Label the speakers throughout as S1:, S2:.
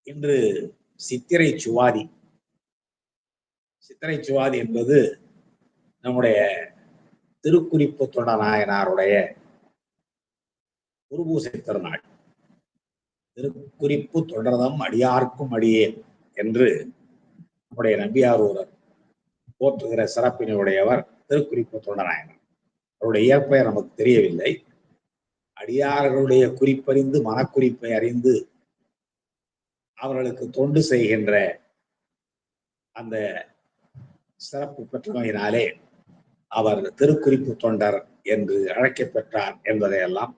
S1: இன்று சித்திரை சுவாதி. சித்திரை சுவாதி என்பது நம்முடைய திருக்குறிப்பு தொண்டநாயனாருடைய குருபூசை திருநாள். திருக்குறிப்பு தொடர்தம் அடியார்க்கும் அடியேன் என்று நம்முடைய நம்பியாரூரர் போற்றுகிற சிறப்பினுடையவர் திருக்குறிப்பு தொண்டநாயனார். அவருடைய இயற்பெயர் நமக்கு தெரியவில்லை. அடியார்களுடைய குறிப்பறிந்து மனக்குறிப்பை அறிந்து அவர்களுக்கு தொண்டு செய்கின்ற அந்த சிறப்பு பெற்றமையினாலே அவர் திருக்குறிப்பு தொண்டர் என்று அழைக்கப்பெற்றார் என்பதையெல்லாம்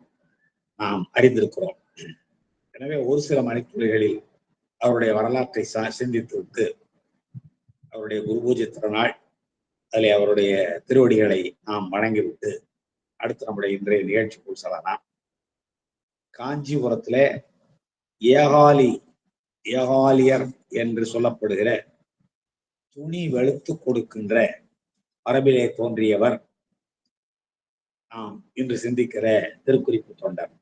S1: நாம் அறிந்திருக்கிறோம். எனவே ஒரு சில மணித்துளிகளில் அவருடைய வரலாற்றை சிந்தித்துவிட்டு அவருடைய குரு பூஜை திருநாள் அதிலே அவருடைய திருவடிகளை நாம் வணங்கிவிட்டு அடுத்து நம்முடைய இன்றைய நிகழ்ச்சிக்குள் செல்லலாம். காஞ்சிபுரத்திலே ஏகாலியர் என்று சொல்லப்படுகிற துணி வெளுத்து கொடுக்கின்ற மரபிலே தோன்றியவர் நாம் இன்று சிந்திக்கிற திருக்குறிப்பு தொண்டர்.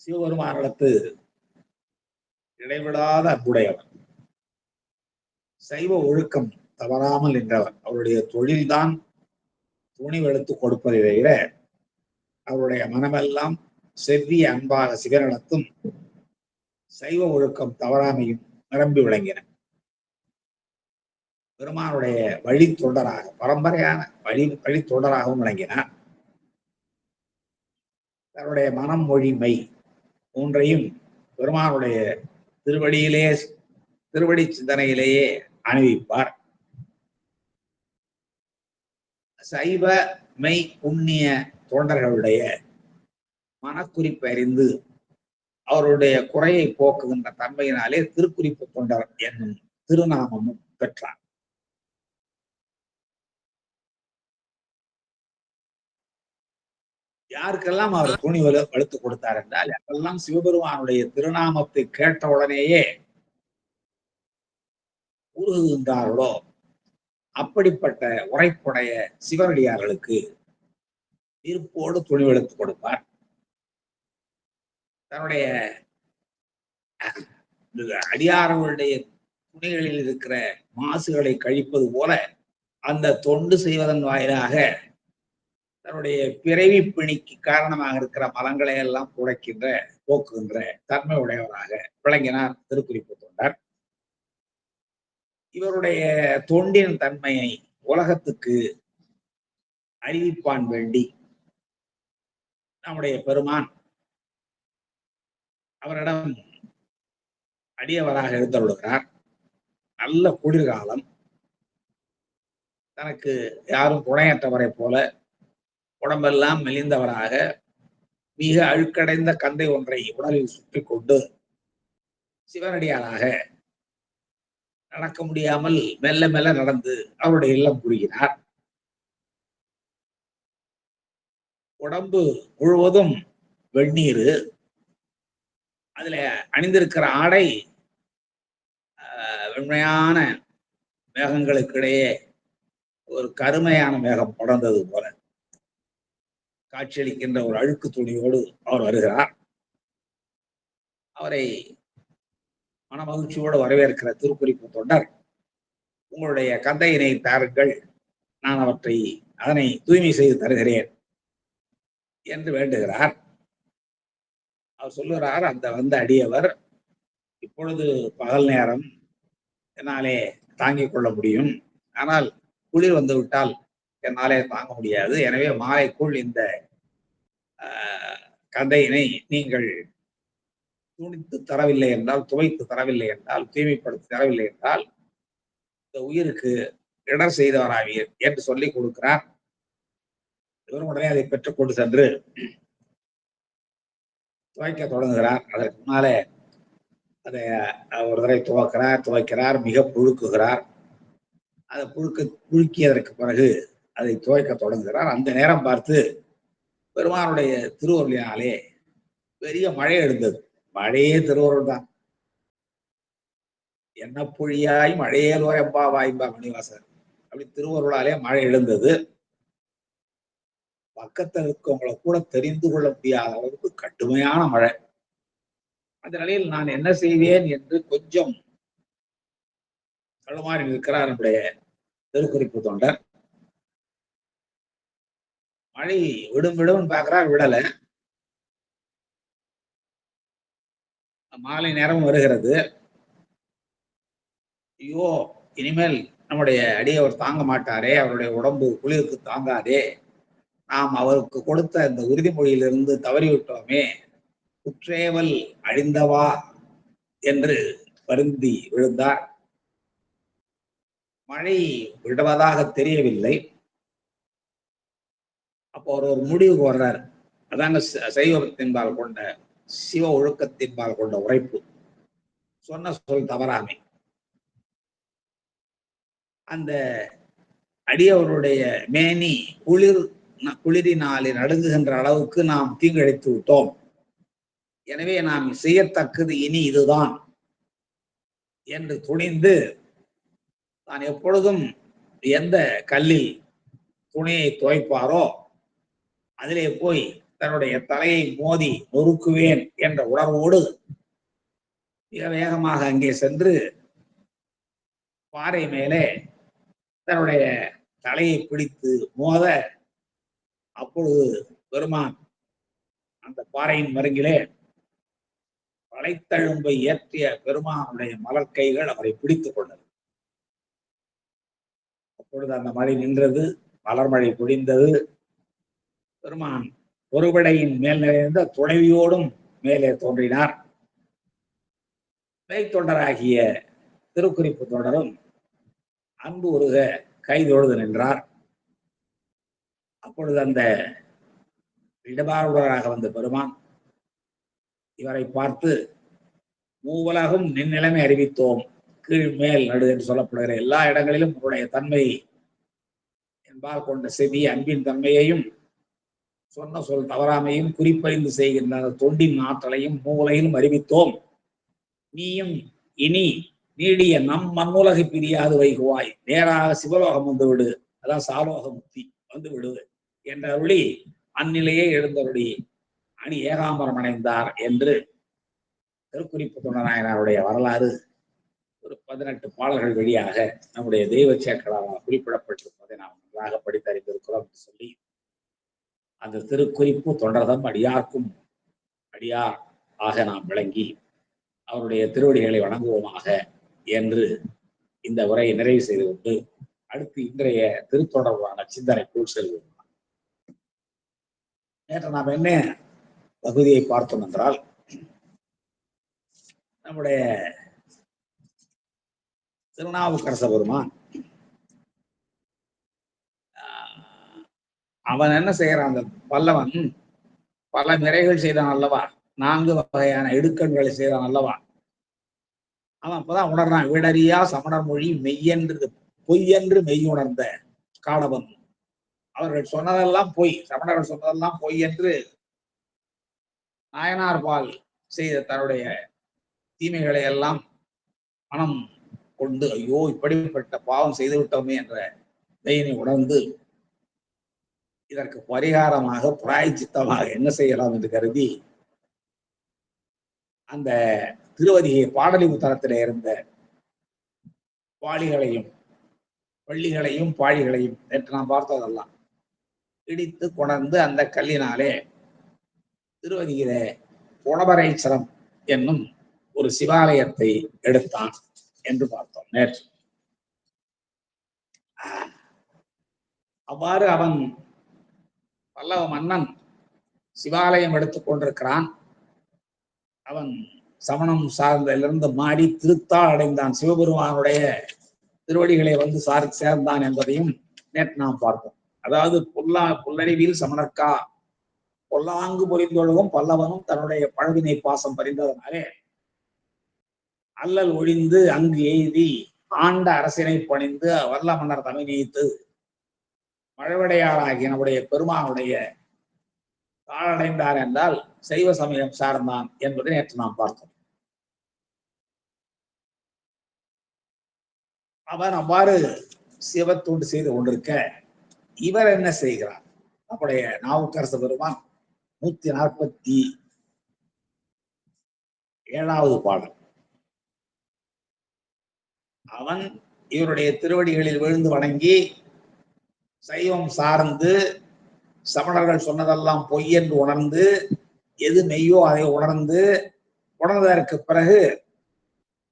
S1: சிவபெருமானிடத்து இடைவிடாத அன்புடையவர், சைவ ஒழுக்கம் தவறாமல் நின்றவர். அவருடைய தொழில்தான் துணி வெளுத்து கொடுப்பதை தவிர அவருடைய மனமெல்லாம் செவ்விய அன்பாக சிவனிடத்தும் சைவ ஒழுக்கம் தவறாமையும் நிரம்பி விளங்கின. பெருமானுடைய வழி தொண்டராக, பரம்பரையான வழி தொண்டராகவும் விளங்கினார். தன்னுடைய மனம், மொழி, மெய் மூன்றையும் பெருமானுடைய திருவடி சிந்தனையிலேயே அணிவிப்பார். சைவ மெய் புண்ணிய தொண்டர்களுடைய மனக்குறிப்பை அறிந்து அவருடைய குறையை போக்குகின்ற தன்மையினாலே திருக்குறிப்பு தொண்டர் என்னும் திருநாமமும் பெற்றார். யாருக்கெல்லாம் அவர் துணி வலுத்து கொடுத்தார் என்றால், யாரெல்லாம் சிவபெருமானுடைய திருநாமத்தை கேட்ட உடனேயே உருகுகின்றார்களோ அப்படிப்பட்ட உரைப்புடைய சிவனடியார்களுக்கு இருப்போடு துணி வெளுத்து கொடுப்பார். தன்னுடைய அடியார்களுடைய துணிகளில் இருக்கிற மாசுகளை கழிப்பது போல அந்த தொண்டு செய்வதன் வாயிலாக தன்னுடைய பிறவி பிணிக்கு காரணமாக இருக்கிற மலங்களை எல்லாம் குறைக்கின்ற போக்குகின்ற தன்மை உடையவராக விளங்கினார் திருக்குறிப்பு தொண்டர். இவருடைய தொண்டின் தன்மையை உலகத்துக்கு அறிவிப்பான் வேண்டி நம்முடைய பெருமான் அவரிடம் அடியவராக எழுந்தருளுகிறார். நல்ல குளிர்காலம், தனக்கு யாரும் துணையற்றவரை போல உடம்பெல்லாம் மெலிந்தவராக மிக அழுக்கடைந்த கந்தை ஒன்றை உடலில் சுற்றி கொண்டு சிவனடியாராக நடக்க முடியாமல் மெல்ல மெல்ல நடந்து அவருடைய இல்லம் குறுகினார். உடம்பு முழுவதும் வெந்நீர், அதுல அணிந்திருக்கிற ஆடை வெண்மையான மேகங்களுக்கு இடையே ஒரு கருமையான மேகம் படர்ந்தது போல காட்சியளிக்கின்ற ஒரு அழுக்கு துணியோடு அவர் வருகிறார். அவரை மனமகிழ்ச்சியோடு வரவேற்கிற திருக்குறிப்பு தொண்டர், உங்களுடைய கந்தையினை தாருங்கள், நான் அதனை தூய்மை செய்து தருகிறேன் என்று வேண்டுகிறார். அவர் சொல்லுகிறார், அந்த வந்த அடியவர், இப்பொழுது பகல் நேரம், என்னாலே தாங்கிக் கொள்ள முடியும், ஆனால் குளிர் வந்து விட்டால் என்னாலே தாங்க முடியாது. எனவே மாலைக்குள் இந்த கந்தையினை நீங்கள் துணித்து தரவில்லை என்றால், துவைத்து தரவில்லை என்றால், தூய்மைப்படுத்தி தரவில்லை என்றால் இந்த உயிருக்கு இடர் செய்தவராவீர் என்று சொல்லி கொடுக்கிறார். இவரும் உடனே அதை பெற்றுக் கொண்டு சென்று துவைக்க தொடங்குகிறார். அதற்கு முன்னாலே அதை ஒரு தடவை துவைக்கிறார், மிக புழுக்குகிறார். அதை புழுக்கியதற்கு பிறகு அதை துவைக்க தொடங்குகிறார். அந்த நேரம் பார்த்து பெருமானுடைய திருவருளினாலே பெரிய மழை எழுந்தது. மழையே திருவருள் தான். என்ன பொழியாய் மழையேல் ஓயம்பா வாய்ம்பா மணிவாசர், அப்படி திருவருளாலே மழை எழுந்தது. பக்கத்தில் இருக்கவங்களை கூட தெரிந்து கொள்ள முடியாத அளவுக்கு கடுமையான மழை. அந்த நிலையில் நான் என்ன செய்வேன் என்று கொஞ்சம் தடுமாறி நிற்கிறார் நம்முடைய திருக்குறிப்பு தொண்டர். மழை விடும் விடும் பார்க்கிறார், விடல. மாலை நேரம் வருகிறது. ஐயோ, இனிமேல் நம்முடைய அடியவர் தாங்க மாட்டாரே, அவருடைய உடம்பு குளிருக்கு தாங்காதே, நாம் அவருக்கு கொடுத்த இந்த உறுதிமொழியிலிருந்து தவறிவிட்டோமே, குற்றேவல் அழிந்தவா என்று வருந்தி விழுந்தார். மழை விடுவதாக தெரியவில்லை. அப்போ ஒரு முடிவுக்கு வர்றார். அதாங்க சைவத்தின்பால் கொண்ட சிவ ஒழுக்கத்தின்பால் கொண்ட உரைப்பு. சொன்ன சொல் தவறாமை. அந்த அடியவருடைய மேனி குளிரினாலே நடுங்குகின்ற அளவுக்கு நாம் தீங்கிழைத்து விட்டோம். எனவே நாம் செய்யத்தக்கது இனி இதுதான் என்று துணிந்து, தான் எப்பொழுதும் எந்த கல்லில் துணியை துவைப்பாரோ அதிலே போய் தன்னுடைய தலையை மோதி நொறுக்குவேன் என்ற உணர்வோடு மிக வேகமாக அங்கே சென்று பாறை மேலே தன்னுடைய தலையை பிடித்து மோத, அப்பொழுது பெருமான் அந்த பாறையின் மருங்கிலே வளைத்தழும்பை ஏற்றிய பெருமானுடைய மலர் கைகள் அவரை பிடித்துக் கொண்டது. அப்பொழுது அந்த மழை நின்றது, மலர் மழை பொழிந்தது. பெருமான் ஒருபடையின் மேல் நிறைந்த துணைவியோடும் மேலே தோன்றினார். தொண்டராகிய திருக்குறிப்பு தொடரும் அன்பு உருக கைதொழுது நின்றார். அப்பொழுது அந்த இடபாருடராக வந்த பெருமான் இவரை பார்த்து, மூவுலகும் நின்னிலைமை அறிவித்தோம், கீழ் மேல் நடு என்று சொல்லப்படுகிற எல்லா இடங்களிலும் உன்னுடைய தன்மை என்பால் கொண்ட செவி அன்பின் தன்மையையும் சொன்ன சொல் தவறாமையும் குறிப்பறிந்து செய்கின்ற தொண்டின் ஆற்றலையும் மூலையிலும் அறிவித்தோம். நீயும் இனி நீடிய நம் மண்ணுலகை பிரியாது வைகுவாய், நேராக சிவலோகம் வந்து விடு, அதான் சாலோக முக்தி வந்து விடு என்ற அருளி அந்நிலையே எழுந்தருளி அணி ஏகாம்பரம் அடைந்தார் என்று திருக்குறிப்பு தொண்டநாயனாருடைய வரலாறு ஒரு 18 பாடல்கள் வழியாக நம்முடைய தெய்வ சேக்கலாக குறிப்பிடப்பட்டிருப்பதை நாம் நன்றாக படித்தறிந்திருக்கிறோம் என்று சொல்லி, அந்த திருக்குறிப்பு தொண்டர்தம் அடியார்க்கும் அடியார் ஆக நாம் விளங்கி அவருடைய திருவடிகளை வணங்குவோமாக என்று இந்த உரையை நிறைவு செய்து கொண்டு அடுத்து இன்றைய திருத்தொடர்பான சிந்தனைக்குள் செல்வோம். நேற்று நாம் என்ன பகுதியை பார்த்தோம் என்றால், நம்முடைய திருநாவுக்கரச பெருமான் அவன் என்ன செய்யறான், அந்த பல்லவன் பல நிறைகள் செய்தான் அல்லவா, 4 வகையான இடுக்கண்களை செய்தான் அல்லவா. அவன் அப்பதான் உணர்றான், விடறியா சமணர் மொழி மெய்யென்று பொய்யென்று மெய்யுணர்ந்த காடவன். அவர்கள் சொன்னதெல்லாம் பொய், சமணர்கள் சொன்னதெல்லாம் பொய் என்று நாயனார் பால் செய்த தன்னுடைய தீமைகளை எல்லாம் மனம் கொண்டு, ஐயோ இப்படிப்பட்ட பாவம் செய்து விட்டோமே என்ற தயனை உணர்ந்து, இதற்கு பரிகாரமாக பிராயச்சித்தமாக என்ன செய்யலாம் என்று கருதி அந்த திருவதிகை பாடலி உத்தரத்திலே இருந்த பாலிகளையும் பள்ளிகளையும் பாழிகளையும் நேற்று நாம் பார்த்ததெல்லாம் இடித்து கொணர்ந்து அந்த கல்லினாலே திருவதியிலே புனபரைச்சரம் என்னும் ஒரு சிவாலயத்தை எடுத்தான் என்று பார்த்தோம் நேற்று. அவ்வாறு அவன் பல்லவ மன்னன் சிவாலயம் எடுத்துக் கொண்டிருக்கிறான். அவன் சமணம் சார்ந்திலிருந்து மாறி திருத்தாள் அடைந்தான், சிவபெருமானுடைய திருவடிகளை வந்து சேர்ந்தான் என்பதையும் நேற்று நாம் பார்த்தோம். அதாவது புல்லறிவில் சமணர்க்கா பொல்லாங்கு பொறிந்தொழுகும் பல்லவனும் தன்னுடைய பழவினை பாசம் பறிந்ததனாலே அல்லல் ஒழிந்து அங்கு எய்தி ஆண்ட அரசினை பணிந்து வல்ல மன்னர் தமிழ் நீத்து மழவடையாளாகிய நம்முடைய பெருமானுடைய தாழடைந்தார் என்றால் சைவ சமயம் சார்ந்தான் என்பதை நேற்று நாம் பார்த்தோம். அவன் அவ்வாறு சிவத்தோடு செய்து கொண்டிருக்க இவர் என்ன செய்கிறார், நம்முடைய நாவுக்கரசு பெருமான் 147 7வது பாடல். அவன் இவருடைய திருவடிகளில் விழுந்து வணங்கி சைவம் சார்ந்து சமணர்கள் சொன்னதெல்லாம் பொய் என்று உணர்ந்து எது மெய்யோ அதை உணர்ந்ததற்கு பிறகு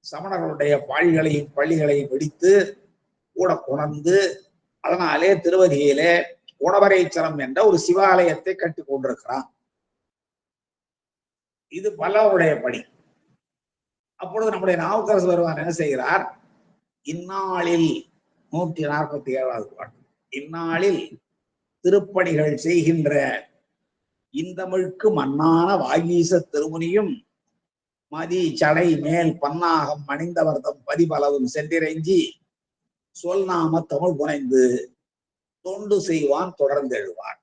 S1: சமணர்களுடைய பாழிகளையும் பள்ளிகளையும் வெடித்து கூட உணர்ந்து அதனாலே திருவதியிலே உணவரைச்சரம் என்ற ஒரு சிவாலயத்தை கட்டி கொண்டிருக்கிறான். இது பல்லவருடைய பணி. அப்பொழுது நம்முடைய நாவுக்கரசு பெருமான் என்ன செய்கிறார்? இந்நாளில் 147வது பாட்டு. இந்நாளில் திருப்பணிகள் செய்கின்ற இந்தமிழ்க்கு மன்னான வாகீச திருமுனியும் மதி சடை மேல் பன்னாகம் அணிந்தவர்தம் பதிபலவும் சென்றிறைஞ்சி சொல் நாம தமிழ் புனைந்து தொண்டு செய்வான் தொடர்ந்து எழுவார்.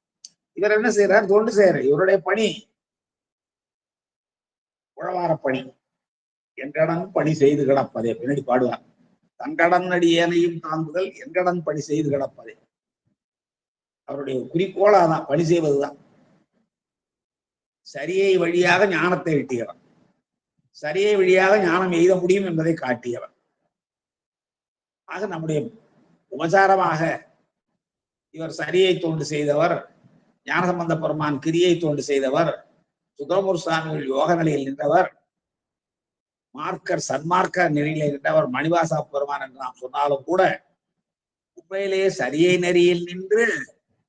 S1: இவர் என்ன செய்யறார்? தொண்டு செய்யற. இவருடைய பணி உழவார பணி. எங்கடன் பணி செய்து கிடப்பதே. பின்னாடி பாடுவார். தங்கடன் அடியேனையும் தாங்குதல் எங்கடன் பணி செய்து கிடப்பதே. அவருடைய குறிக்கோளா தான் பணி செய்வதுதான். சரியை வழியாக ஞானத்தை எட்டியவர், சரியை வழியாக ஞானம் எய்த முடியும் என்பதை காட்டியவர். ஆக நம்முடைய உபசாரமாக இவர் சரியை தொண்டு செய்தவர், ஞானசம்பந்த பெருமான் கிரியை தொண்டு செய்தவர், சுந்தரமூர் சுவாமிகள் யோக நிலையில் நின்றவர், மார்க்கர் சன்மார்க்க நெறியில் நின்றவர் மணிவாசா பெருமான் என்று நாம் சொன்னாலும் கூட உண்மையிலேயே சரியை நெறியில் நின்று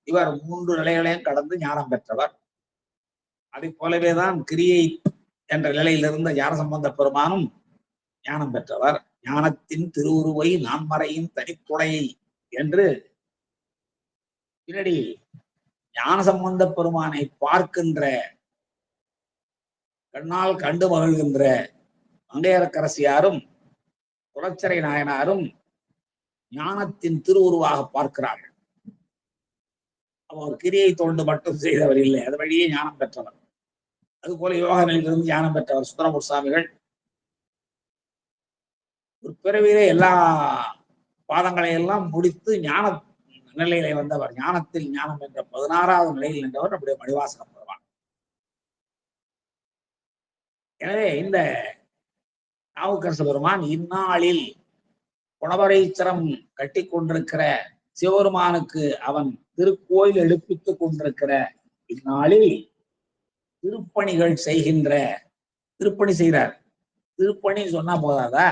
S1: இவர் 3 நிலைகளையும் கடந்து ஞானம் பெற்றவர். அதை போலவேதான் கிரியை என்ற நிலையில் இருந்த ஞானசம்பந்த பெருமானும் ஞானம் பெற்றவர். ஞானத்தின் திருவுருவை நான்மறையின் தனித்துணையை என்று பின்னாடி ஞானசம்பந்த பெருமானை பார்க்கின்ற கண்ணால் கண்டு மகிழ்கின்ற மங்கையரக்கரசியாரும் குலச்சரை நாயனாரும் ஞானத்தின் திருவுருவாக பார்க்கிறார்கள். அவர் கிரியை தொண்டு மட்டும் செய்தவர் இல்லை, அது வழியே ஞானம் பெற்றவர். அதுபோல யோக நிலையிலிருந்து ஞானம் பெற்றவர் சுந்தரமூர் சுவாமிகள். ஒரு பிறவிலே எல்லா பாதங்களை எல்லாம் முடித்து ஞான நிலையிலே வந்தவர். ஞானத்தில் ஞானம் என்ற 16வது நிலையில் நின்றவர் நம்முடைய மணிவாசக பெருமான். எனவே இந்த நாவுக்கரசு பெருமான் இந்நாளில் குணவரைச்சரம் கட்டி கொண்டிருக்கிற சிவபெருமானுக்கு அவன் திருக்கோயில் எழுப்பித்துக் கொண்டிருக்கிற இந்நாளில் திருப்பணிகள் செய்கின்ற, திருப்பணி செய்கிறார். திருப்பணி சொன்னா போதாதா?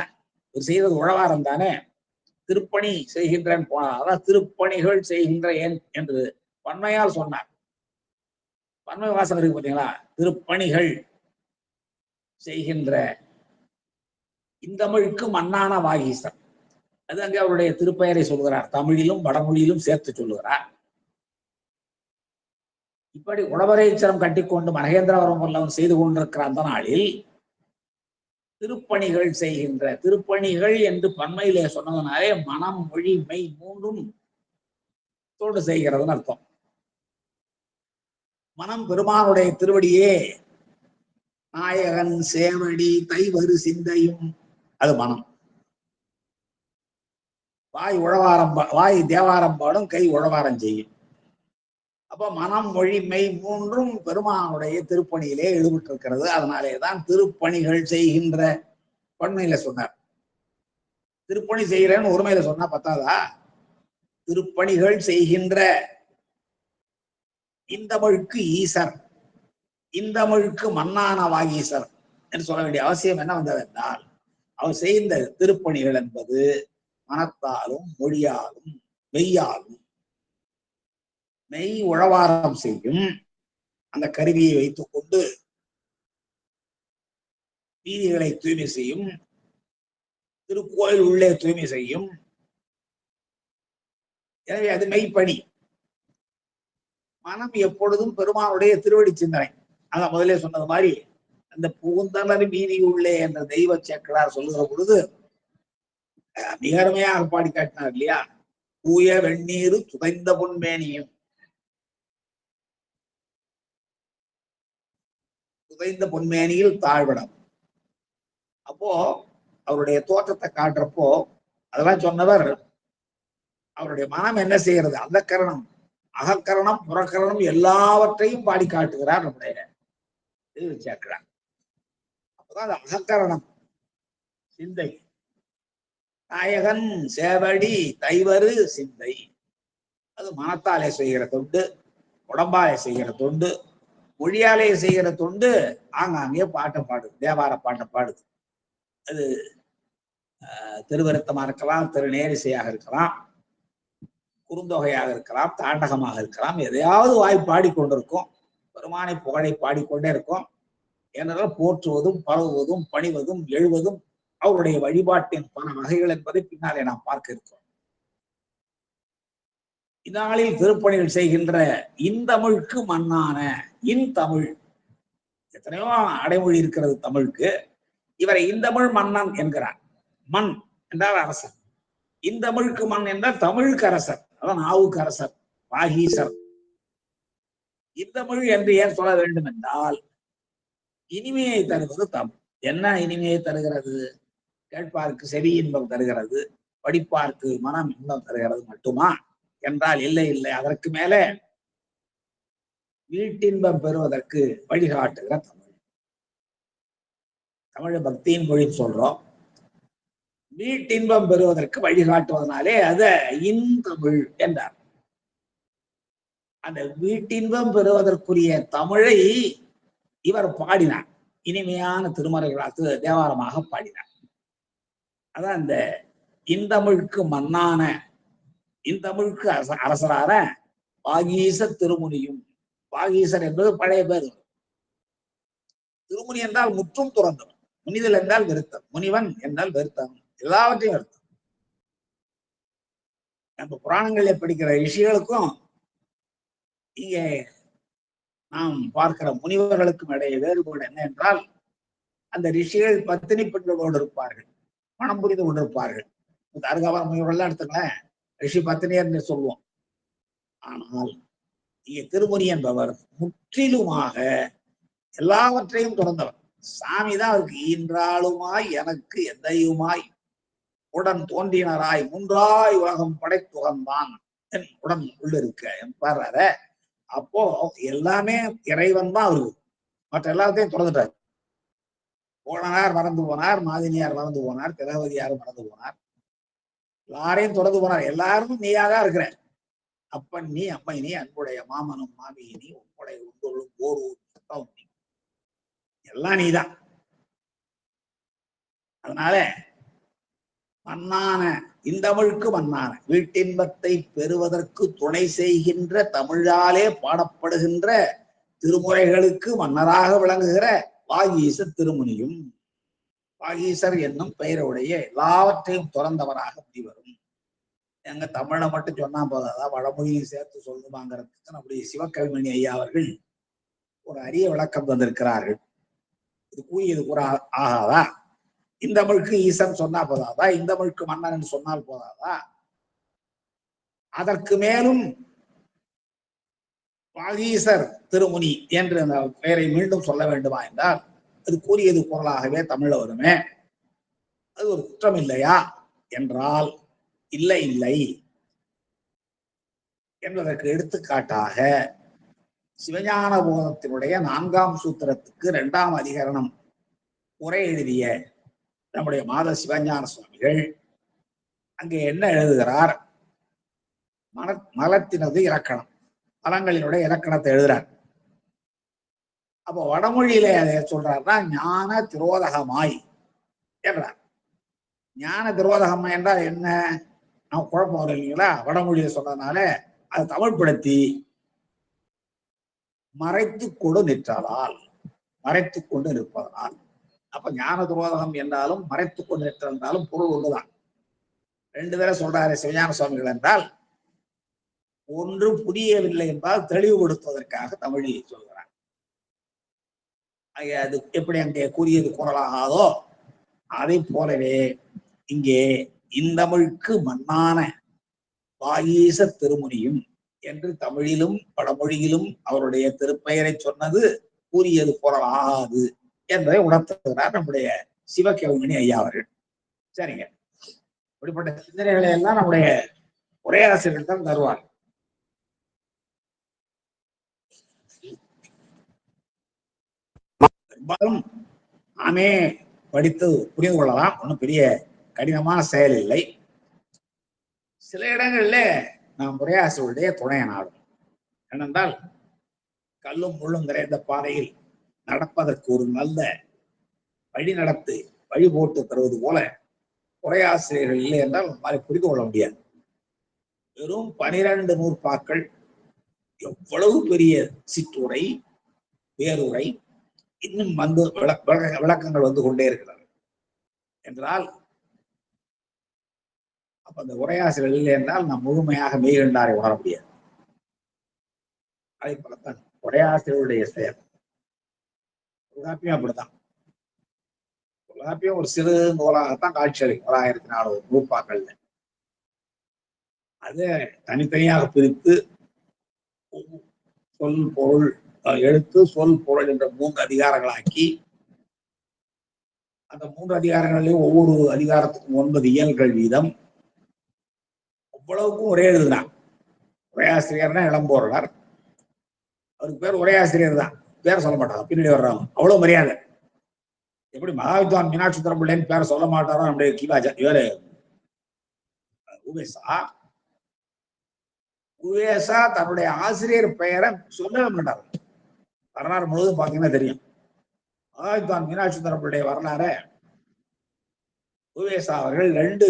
S1: செய்தது உழவாரம் தானே. திருப்பணி செய்கின்றேன் போனாதான் திருப்பணிகள் செய்கின்ற என்று பன்மையால் சொன்னார். பன்மை வாசம் இருக்கு பார்த்தீங்களா? திருப்பணிகள் செய்கின்ற இந்தமிழுக்கு மன்னான வாகீசர், அது அங்கே அவருடைய திருப்பெயரை சொல்கிறார். தமிழிலும் வடமொழியிலும் சேர்த்து சொல்லுகிறார். இப்படி உடவரைச்சரம் கட்டிக்கொண்டு மகேந்திரவரம் வல்லவன் செய்து கொண்டிருக்கிற அந்த நாளில் திருப்பணிகள் செய்கின்ற, திருப்பணிகள் என்று பன்மையிலே சொன்னதுனாலே மனம் மொழி மெய் 3ம் தோடு செய்கிறதுன்னு அர்த்தம். மனம் பெருமானுடைய திருவடியே, நாயகன் சேவடி தைவரு சிந்தையும், அது மனம். வாய் உழவாரம், வாய் தேவாரம் பாடும், கை உழவாரம் செய்யும். அப்ப மனம் மொழி மெய் 3ம் பெருமானுடைய திருப்பணியிலே ஈடுபட்டிருக்கிறது. அதனாலேதான் திருப்பணிகள் செய்கின்ற பன்மையில சொன்னார். திருப்பணி செய்கிறேன்னு ஒருமையில சொன்னா பத்தாதா? திருப்பணிகள் செய்கின்ற இந்தமிழுக்கு ஈசர், இந்தமிழுக்கு மன்னான வாகீசர் என்று சொல்ல வேண்டிய அவசியம் என்ன வந்தது என்றால், அவர் செய்த திருப்பணிகள் என்பது மனத்தாலும் மொழியாலும் மெய்யாலும். மெய் உழவாரம் செய்யும் அந்த கருவியை வைத்துக் கொண்டு வீதிகளை தூய்மை செய்யும், திருக்கோயில் உள்ளே தூய்மை செய்யும். எனவே அது மெய்ப்பணி. மனம் எப்பொழுதும் பெருமானுடைய திருவடி சிந்தனை. அதான் முதலே சொன்னது மாதிரி அந்த பூந்தலர் வீதி உள்ளே என்ற தெய்வ சேக்கலார் சொல்லுகிற பொழுது மிக அருமையாக பாடி காட்டினார் இல்லையா? தூய வெந்நீர் துதைந்த பொன்மேனியும், துதைந்த பொன்மேனியில் தாழ்விடம். அப்போ அவருடைய தோற்றத்தை காட்டுறப்போ அதெல்லாம் சொன்னவர். அவருடைய மனம் என்ன செய்யறது? அந்த கரணம், அகக்கரணம், புறக்கரணம் எல்லாவற்றையும் பாடி காட்டுகிறார் நம்முடைய சேர்க்கிறார். அது அகக்கரணம் சிந்தை. நாயகன் சேவடி தைவரு சிந்தை. அது மனத்தாலே செய்கிற தொண்டு, உடம்பாலே செய்கிற தொண்டு, மொழியாலே செய்கிற தொண்டு. ஆங்காங்கே பாட்டை பாடுது, தேவார பாட்டை பாடுது. அது திருவருத்தமா இருக்கலாம், திருநேரிசையாக இருக்கலாம், குறுந்தொகையாக இருக்கலாம், தாண்டகமாக இருக்கலாம். எதையாவது வாய் பாடிக்கொண்டிருக்கும், பெருமானை புகழை பாடிக்கொண்டே இருக்கும். ஏனென்றால் போற்றுவதும் பரவுவதும் பணிவதும் எழுவதும் அவருடைய வழிபாட்டின் பல வகைகள் என்பதை பின்னாலே நாம் பார்க்க இருக்கிறோம். இந்நாளில் திருப்பணிகள் செய்கின்ற இந்தமிழுக்கு மண்ணான இன்தமிழ், எத்தனையோ அடைமொழி இருக்கிறது தமிழுக்கு. இவரை இந்தமிழ் மன்னன் என்கிறார். மண் என்றால் அரசர், இந்தமிழுக்கு மண் என்றால் தமிழுக்கு அரசர், அதான் நாவுக்கு அரசர், வாகீசர். இந்தமிழ் என்று ஏன் சொல்ல வேண்டும் என்றால், இனிமையை தருவது தமிழ். என்ன இனிமையை தருகிறது? கேட்பாருக்கு செவி இன்பம் தருகிறது, படிப்பாருக்கு மனம் இன்பம் தருகிறது மட்டுமா என்றால் இல்லை இல்லை. அதற்கு மேலே வீட்டின்பம் பெறுவதற்கு வழிகாட்டுகிற தமிழ். தமிழ் பக்தியின் மொழி சொல்றோம். வீட்டின்பம் பெறுவதற்கு வழிகாட்டுவதனாலே அத இன்தமிழ் என்றார். அந்த வீட்டின்பம் பெறுவதற்குரிய தமிழை இவர் பாடினார். இனிமையான திருமறைகளாக தேவாரமாக பாடினார். அதான் இந்த இந்தமிழுக்கு மன்னான, இந்தமிழுக்கு அரசரான வாகீச திருமுனியும். வாகீசர் என்பது பழைய பேர். திருமுனி என்றால் முற்றும் துறந்தவன், முனிதல் என்றால் வெறுத்தம், முனிவன் என்றால் வெறுத்தம், எல்லாவற்றையும் வெறுத்தம். நம்ம புராணங்களை படிக்கிற ரிஷிகளுக்கும் இங்கே நாம் பார்க்கிற முனிவர்களுக்கும் இடையே வேறுபாடு என்ன என்றால், அந்த ரிஷிகள் பத்தினி பெண்களோடு இருப்பார்கள், மனம் புரிந்து கொண்டிருப்பார்கள். அருகாவர முனிவர்கள்லாம் எடுத்துங்களேன், ரிஷி பத்தினியர் என்று சொல்லுவோம். ஆனால் இங்கே திருமுனி என்பவர் முற்றிலுமாக எல்லாவற்றையும் துறந்தவர். சாமி தான் அவருக்கு ஈன்றாளுமாய் எனக்கு எந்தையுமாய் உடன் தோன்றினராய் மூன்றாய் உலகம் படைத்துகந்தான் என் உடன் உள்ளிருக்க என்பார. அப்போ எல்லாமே இறைவன் தான் அவருக்கு, மற்ற எல்லாத்தையும் துறந்துட்டார். போனார் மறந்து போனார், மாதினியார் மறந்து போனார், திரௌபதியார் மறந்து போனார், எல்லாரையும் தொடர்ந்து போனார். எல்லாரும் நீயாதான் இருக்கிற. அப்பன் நீ, அம்மை நீ, அன்புடைய மாமனும் மாமியை நீ, உன்னுடைய உண்டொழும் போர் நீ, எல்லாம் நீதான். அதனால மன்னான இந்தமிழுக்கு மன்னான, வீட்டின்பத்தை பெறுவதற்கு துணை செய்கின்ற தமிழாலே பாடப்படுகின்ற திருமுறைகளுக்கு மன்னராக விளங்குகிற வாகீச திருமுனியும். வாகீசர் என்னும் பெயருடைய எல்லாவற்றையும் துறந்தவராக முடிவரும். எங்க தமிழை மட்டும் சொன்னா போதாதா, வடமொழியும் சேர்த்து சொல்லணுமாங்கிறதுக்கு நம்முடைய சிவகவிமணி ஐயா அவர்கள் ஒரு அரிய விளக்கம் தந்திருக்கிறார்கள். இது கூறியது கூட ஆகாதா? இந்த தமிழுக்கு ஈசன் சொன்னா போதாதா? இந்த தமிழுக்கு மன்னன் சொன்னால் போதாதா? அதற்கு மேலும் வாகீசர் திருமுனி என்று அந்த பெயரை மீண்டும் சொல்ல வேண்டுமா என்றால், அது கூறியது பொருளாகவே தமிழ்ல வருமே, அது ஒரு குற்றம் இல்லையா என்றால் இல்லை இல்லை என்பதற்கு எடுத்துக்காட்டாக சிவஞான போதத்தினுடைய 4ஆம் சூத்திரத்துக்கு 2ஆம் அதிகரணம் உரை எழுதிய நம்முடைய மாத சிவஞான சுவாமிகள் அங்கே என்ன எழுதுகிறார்? மலத்தினது இலக்கணம், மலங்களினுடைய இலக்கணத்தை எழுதுறார். அப்போ வடமொழியில அதை சொல்றாருன்னா ஞான திரோதகமாய் என்றார். ஞான திரோதகம் என்றால் என்ன? நம்ம குழப்பம் வரும் இல்லைங்களா? வடமொழியில சொல்றதுனால அது தமிழ்படுத்தி மறைத்து கொண்டு நிற்றால், மறைத்து கொண்டு நிற்பதனால். அப்ப ஞான துரோதகம் என்றாலும் மறைத்து கொண்டு நிற்றாலும் பொருள் ஒன்றுதான். 2 தடவை சொல்றாரு சிவஞான சுவாமிகள் என்றால், ஒன்று புரியவில்லை என்றால் தெளிவுபடுத்துவதற்காக தமிழில் சொல்கிறார். அது எப்படி அங்கே கூறியது குரலாகாதோ அதை போலவே இங்கே இந்தமிழுக்கு மன்னான வாகீச திருமுனியும் என்று தமிழிலும் வடமொழியிலும் அவருடைய திருப்பெயரை சொன்னது கூறியது பொருளாகாது என்பதை உணர்த்துகிறார் நம்முடைய சிவகவிமணி ஐயா அவர்கள். சரிங்க, இப்படிப்பட்ட சிந்தனைகளை எல்லாம் நம்முடைய உரையாசிரியர்கள் தான் தருவார். பெரும்பாலும் நாமே படித்து புரிந்து கொள்ளலாம், ஒன்றும் பெரிய கடினமான செயல் இல்லை. சில இடங்களில் நாம் உரையாசிரியருடைய துணைய நாடும். ஏனென்றால் கல்லும் முள்ளும் நிறைந்த பாதையில் நடப்பதற்கு ஒரு நல்ல வழி நடத்து வழி போட்டு தருவது போல உரையாசிரியர்கள் இல்லை என்றால் அதை புரிந்து கொள்ள முடியாது. வெறும் 12 நூற்பாக்கள், எவ்வளவு பெரிய சிற்றுரை, பேருரை, இன்னும் வந்து விளக்கங்கள் வந்து கொண்டே இருக்கிறது என்றால், அப்ப அந்த உரையாசிரியர்கள் இல்லை என்றால் நாம் முழுமையாக மெய்கண்டாரை உணர முடியாது. அதை போலத்தான் உரையாசிரியருடைய செயல். தொல்காப்பியம் அப்படித்தான். தொல்காப்பியம் ஒரு சிறு நூலாகத்தான் காட்சி அளிக்கும் 1400 நூற்பாக்கள்ல. அது தனித்தனியாக பிரித்து சொல் பொருள் எழுத்து சொல் பொருள் என்ற 3 அதிகாரங்களாக்கி, அந்த 3 அதிகாரங்களிலும் ஒவ்வொரு அதிகாரத்துக்கும் 9 இயல்கள் வீதம், அவ்வளவுக்கும் ஒரே எழுதுனான். உரையாசிரியர்னா இளம்போரலர், அவருக்கு பேர் உரையாசிரியர் தான், பேர் சொல்ல மாட்டாங்க, பின்னாடி வர்றவங்க. அவ்வளவு மரியாதை. எப்படி மகாவித்வான் மீனாட்சி சுந்தரம்பிள்ளைன்னு பேரை சொல்ல மாட்டாரோ நம்முடைய கிவாஜா இவரு உவேசா தன்னுடைய ஆசிரியர் பெயரை சொல்லவே மாட்டார். வரலாறு முழுவதும் பார்த்தீங்கன்னா தெரியும். மகாவித்வான் மீனாட்சி சுந்தரம்பிள்ளைய வரலாறு உவேசா அவர்கள் 2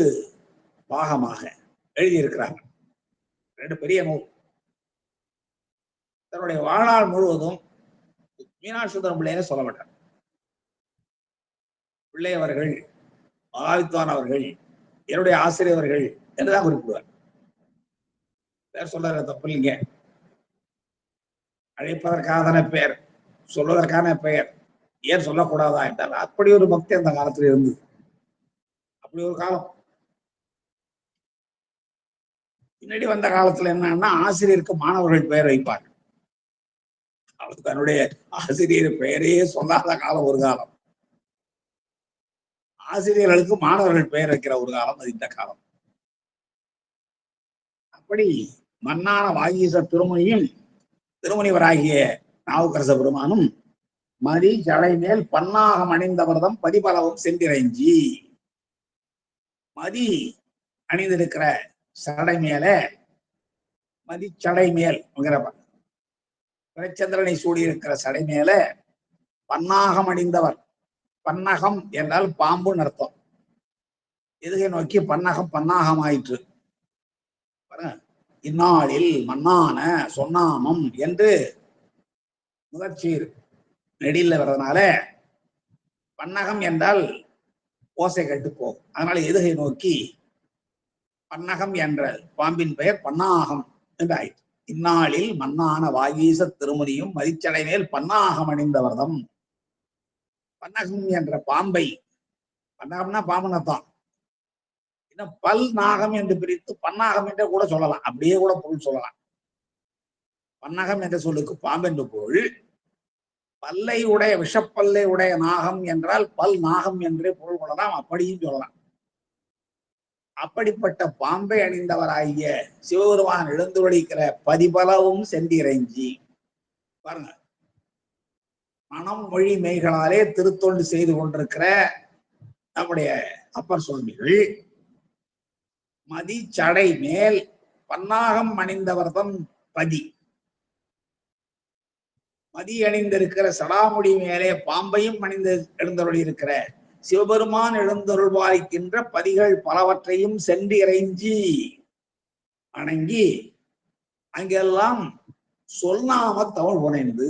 S1: பாகமாக எழுதியிருக்கிறாங்க. 2 பெரிய நூல். தன்னுடைய வாழ்நாள் முழுவதும் மீனாட்சி சுந்தரம்பிள்ளைய சொல்ல மாட்டார். பிள்ளையவர்கள், மகாவித்வான் அவர்கள், என்னுடைய ஆசிரியர்கள் என்றுதான் குறிப்பிடுவார். பேர் சொல்ற தப்பு இல்லைங்க. அழைப்பதற்கான பெயர், சொல்வதற்கான பெயர் ஏன் சொல்லக்கூடாதா என்றால் அப்படி ஒரு பக்தி அந்த காலத்தில் இருந்து, அப்படி ஒரு காலம். பின்னாடி வந்த காலத்துல என்னன்னா ஆசிரியருக்கு மாணவர்கள் பெயர் வைப்பார். அவர் தன்னுடைய ஆசிரியர் பெயரையே சொல்லாத காலம் ஒரு காலம். ஆசிரியர்களுக்கு மாணவர்கள் பெயர் வைக்கிற ஒரு காலம் அது இந்த காலம். அப்படி மன்னான வாகீச திருமுனியும் திருமுனிவராகிய நாவுக்கரச பெருமானும் மதி ஜடை மேல் பன்னாகம் அணிந்தவர்தம் பதிபலவும் சென்றிறைஞ்சி, மதி அணிந்திருக்கிற சடை மேல, மதிச்சடை மேல் பிரச்சந்திரனை சூடியிருக்கிற சடை மேல பன்னாகம் அணிந்தவர். பன்னகம் என்றால் பாம்புன்னு அர்த்தம். எதுகை நோக்கி பன்னகம் பன்னாகம் ஆயிற்று. இந்நாளில் மன்னான சொன்னாமம் என்று முதற்சீர் நெடில வர்றதுனால பன்னகம் என்றால் ஓசை கட்டு போகும். அதனால எதுகை நோக்கி பன்னகம் என்ற பாம்பின் பெயர் பன்னாகம் என்று ஆயிற்று. இந்நாளில் மன்னான வாகீச திருமுனியும் மதிச்சடை மேல் பன்னாகம் அணிந்தவர்தம். பன்னகம் என்ற பாம்பை, பன்னகம்னா பாம்புன்னு அர்த்தம், இன்னும் பல் நாகம் என்று பிரித்து பன்னாகம் என்றே கூட சொல்லலாம். அப்படியே கூட பொருள் சொல்லலாம். பன்னகம் என்ற சொல்லுக்கு பாம்பு என்று பொருள். பல்லை உடைய விஷப்பல்லை உடைய நாகம் என்றால் பல் நாகம் என்றே பொருள் கொள்ளலாம். அப்படியும் சொல்லலாம். அப்படிப்பட்ட பாம்பை அணிந்தவராகிய சிவபெருமான் எழுந்துவழிக்கிற பதிபலவும் சென்றிறைஞ்சி, பாருங்க, மனம் மொழி மெய்களாலே திருத்தொண்டு செய்து கொண்டிருக்கிற நம்முடைய அப்பர் சுவாமிகள் மதி சடை மேல் பன்னாகம் அணிந்தவர்தம் பதி, மதி அணிந்திருக்கிற சடாமுடி மேலே பாம்பையும் அணிந்து எழுந்தருளி இருக்கிற சிவபெருமான் எழுந்தருள்வாய்க்கின்ற பதிகள் பலவற்றையும் சென்று இறைஞ்சி வணங்கி அங்கெல்லாம் சொல்லாம தமிழ் புனைந்து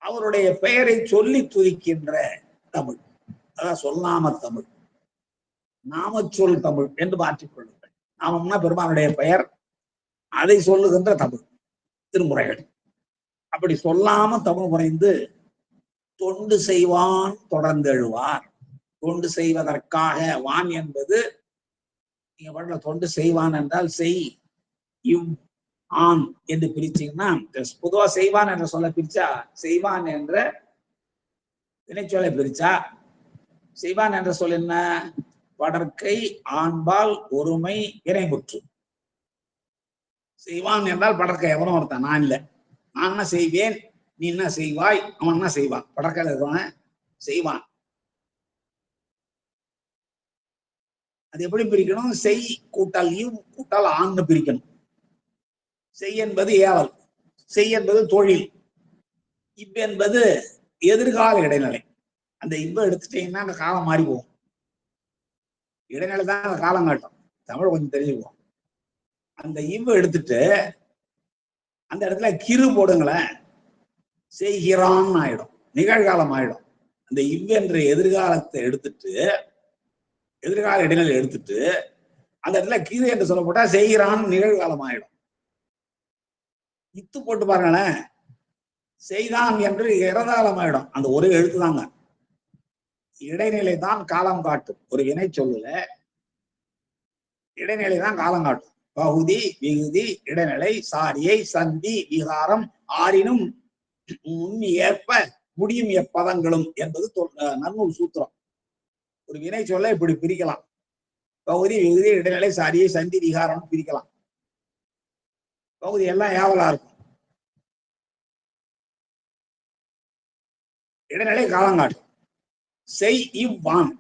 S1: அவருடைய பெயரை சொல்லி துதிக்கின்ற தமிழ், அதான் சொல்லாம தமிழ், நாமச்சொல் தமிழ் என்று மாற்றிக்கொள்ளுங்கள். நாமம்னா பெருமானுடைய பெயர், அதை சொல்லுகின்ற தமிழ் திருமுறைகள். அப்படி சொல்லாம தமிழ் புனைந்து தொண்டு செய்வான் தொடர்ந்து எழுவார். தொண்டு செய்வதற்காக, வான் என்பது நீங்க பண்ண தொண்டு செய்வான் என்றால் செய் இவ் ஆண் என்று பிரிச்சீங்கன்னா, பொதுவா செய்வான் என்ற சொல்ல பிரிச்சா செய்வான் என்ற வினைச்சொல்லை பிரிச்சா, செய்வான் என்ற சொல் என்ன? வடற்கை ஆண்பால் ஒருமை இறைமுற்று. செய்வான் என்றால் படற்கை எவனும் ஒருத்தன், நான் இல்லை, நான் செய்வேன் நீ என்ன செய்வாய், அவன் என்ன செய்வான், படற்கையில இருக்கவன் செய்வான். அது எப்படி பிரிக்கணும்? செய் கூட்டல் இவ் கூட்டல் ஆண்னு பிரிக்கணும். செய் என்பது ஏவல், செய் என்பது தொழில், இவ் என்பது எதிர்கால இடைநிலை. அந்த இவ்வ எடுத்துட்டீங்கன்னா அந்த காலம் மாறி போகும். இடைநிலை தான் அந்த காலம் காட்டும். தமிழ் கொஞ்சம் தெரிஞ்சுக்குவோம். அந்த இவ்வ எடுத்துட்டு அந்த இடத்துல கிரு போடுங்களேன், செய்கிறான் ஆயிடும், நிகழ்காலம் ஆயிடும். அந்த இவ் என்ற எதிர்காலத்தை எடுத்துட்டு, எதிர்கால இடைநிலை எடுத்துட்டு அந்த இடத்துல கிரு என்று சொல்லப்பட்டா செய்கிறான் நிகழ்காலம் ஆயிடும். இத்து போட்டு பாருங்களேன், செய்தான் என்று இறதாலம் ஆயிடும். அந்த ஒரே எழுத்து தாங்க. இடைநிலை தான் காலம் காட்டும். ஒரு வினை சொல்லுல இடைநிலை தான் காலம் காட்டும். பகுதி, விகுதி, இடைநிலை, சாரியை, சந்தி, விகாரம் ஆறினும் முன் ஏற்ப முடியும் எப்பதங்களும் என்பது நன்னூல் சூத்திரம். ஒரு வினை சொல்ல இப்படி பிரிக்கலாம். பகுதி, விகுதி, இடைநிலை, சாரியை, சந்தி, விகாரம் பிரிக்கலாம். பகுதி எல்லாம் ஏவலா இருக்கும். இடைநிலை காலம் காட்டும். செய் இவ்வான்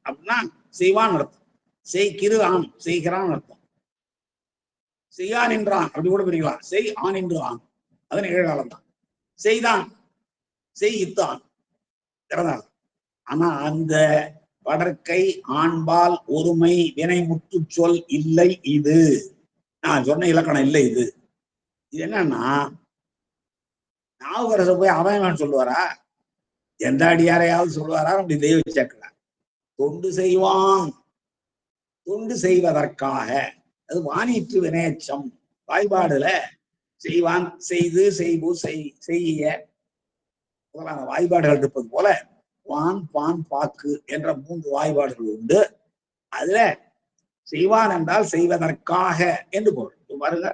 S1: அப்படின்னா செய்வான் அர்த்தம். செய் கிரு ஆண், செய்கிறான் அர்த்தம். செய்யான் என்றான் அப்படி கூட பிரிக்கலாம். செய் ஆண் என்று ஆண், அது நிகழ்காலம் தான். செய்தான், செய் இத்தான் இறந்தான். ஆனா அந்த படற்கை ஆண்பால் ஒருமை வினைமுற்று சொல் இல்லை. இது நான் சொன்ன இலக்கணம் இல்லை. இது என்னன்னா, நாவுக்கரசர் போய் அவன் சொல்லுவாரா, எந்த அடியாரையாவது சொல்லுவாரா? அப்படி தெய்வ சேர்க்கிறார். தொண்டு செய்வான், தொண்டு செய்வதற்காக, அது வானிற்று வினையச்சம். வாய்பாடுல செய்வான், செய்து, செய்வு, செய்ய வாய்பாடுகள் இருப்பது போல வான், பான், பாக்கு என்ற 3 வாய்பாடுகள் உண்டு. அதுல செய்வான் என்றால் செய்வதற்காக என்று பொருள். பாருங்க,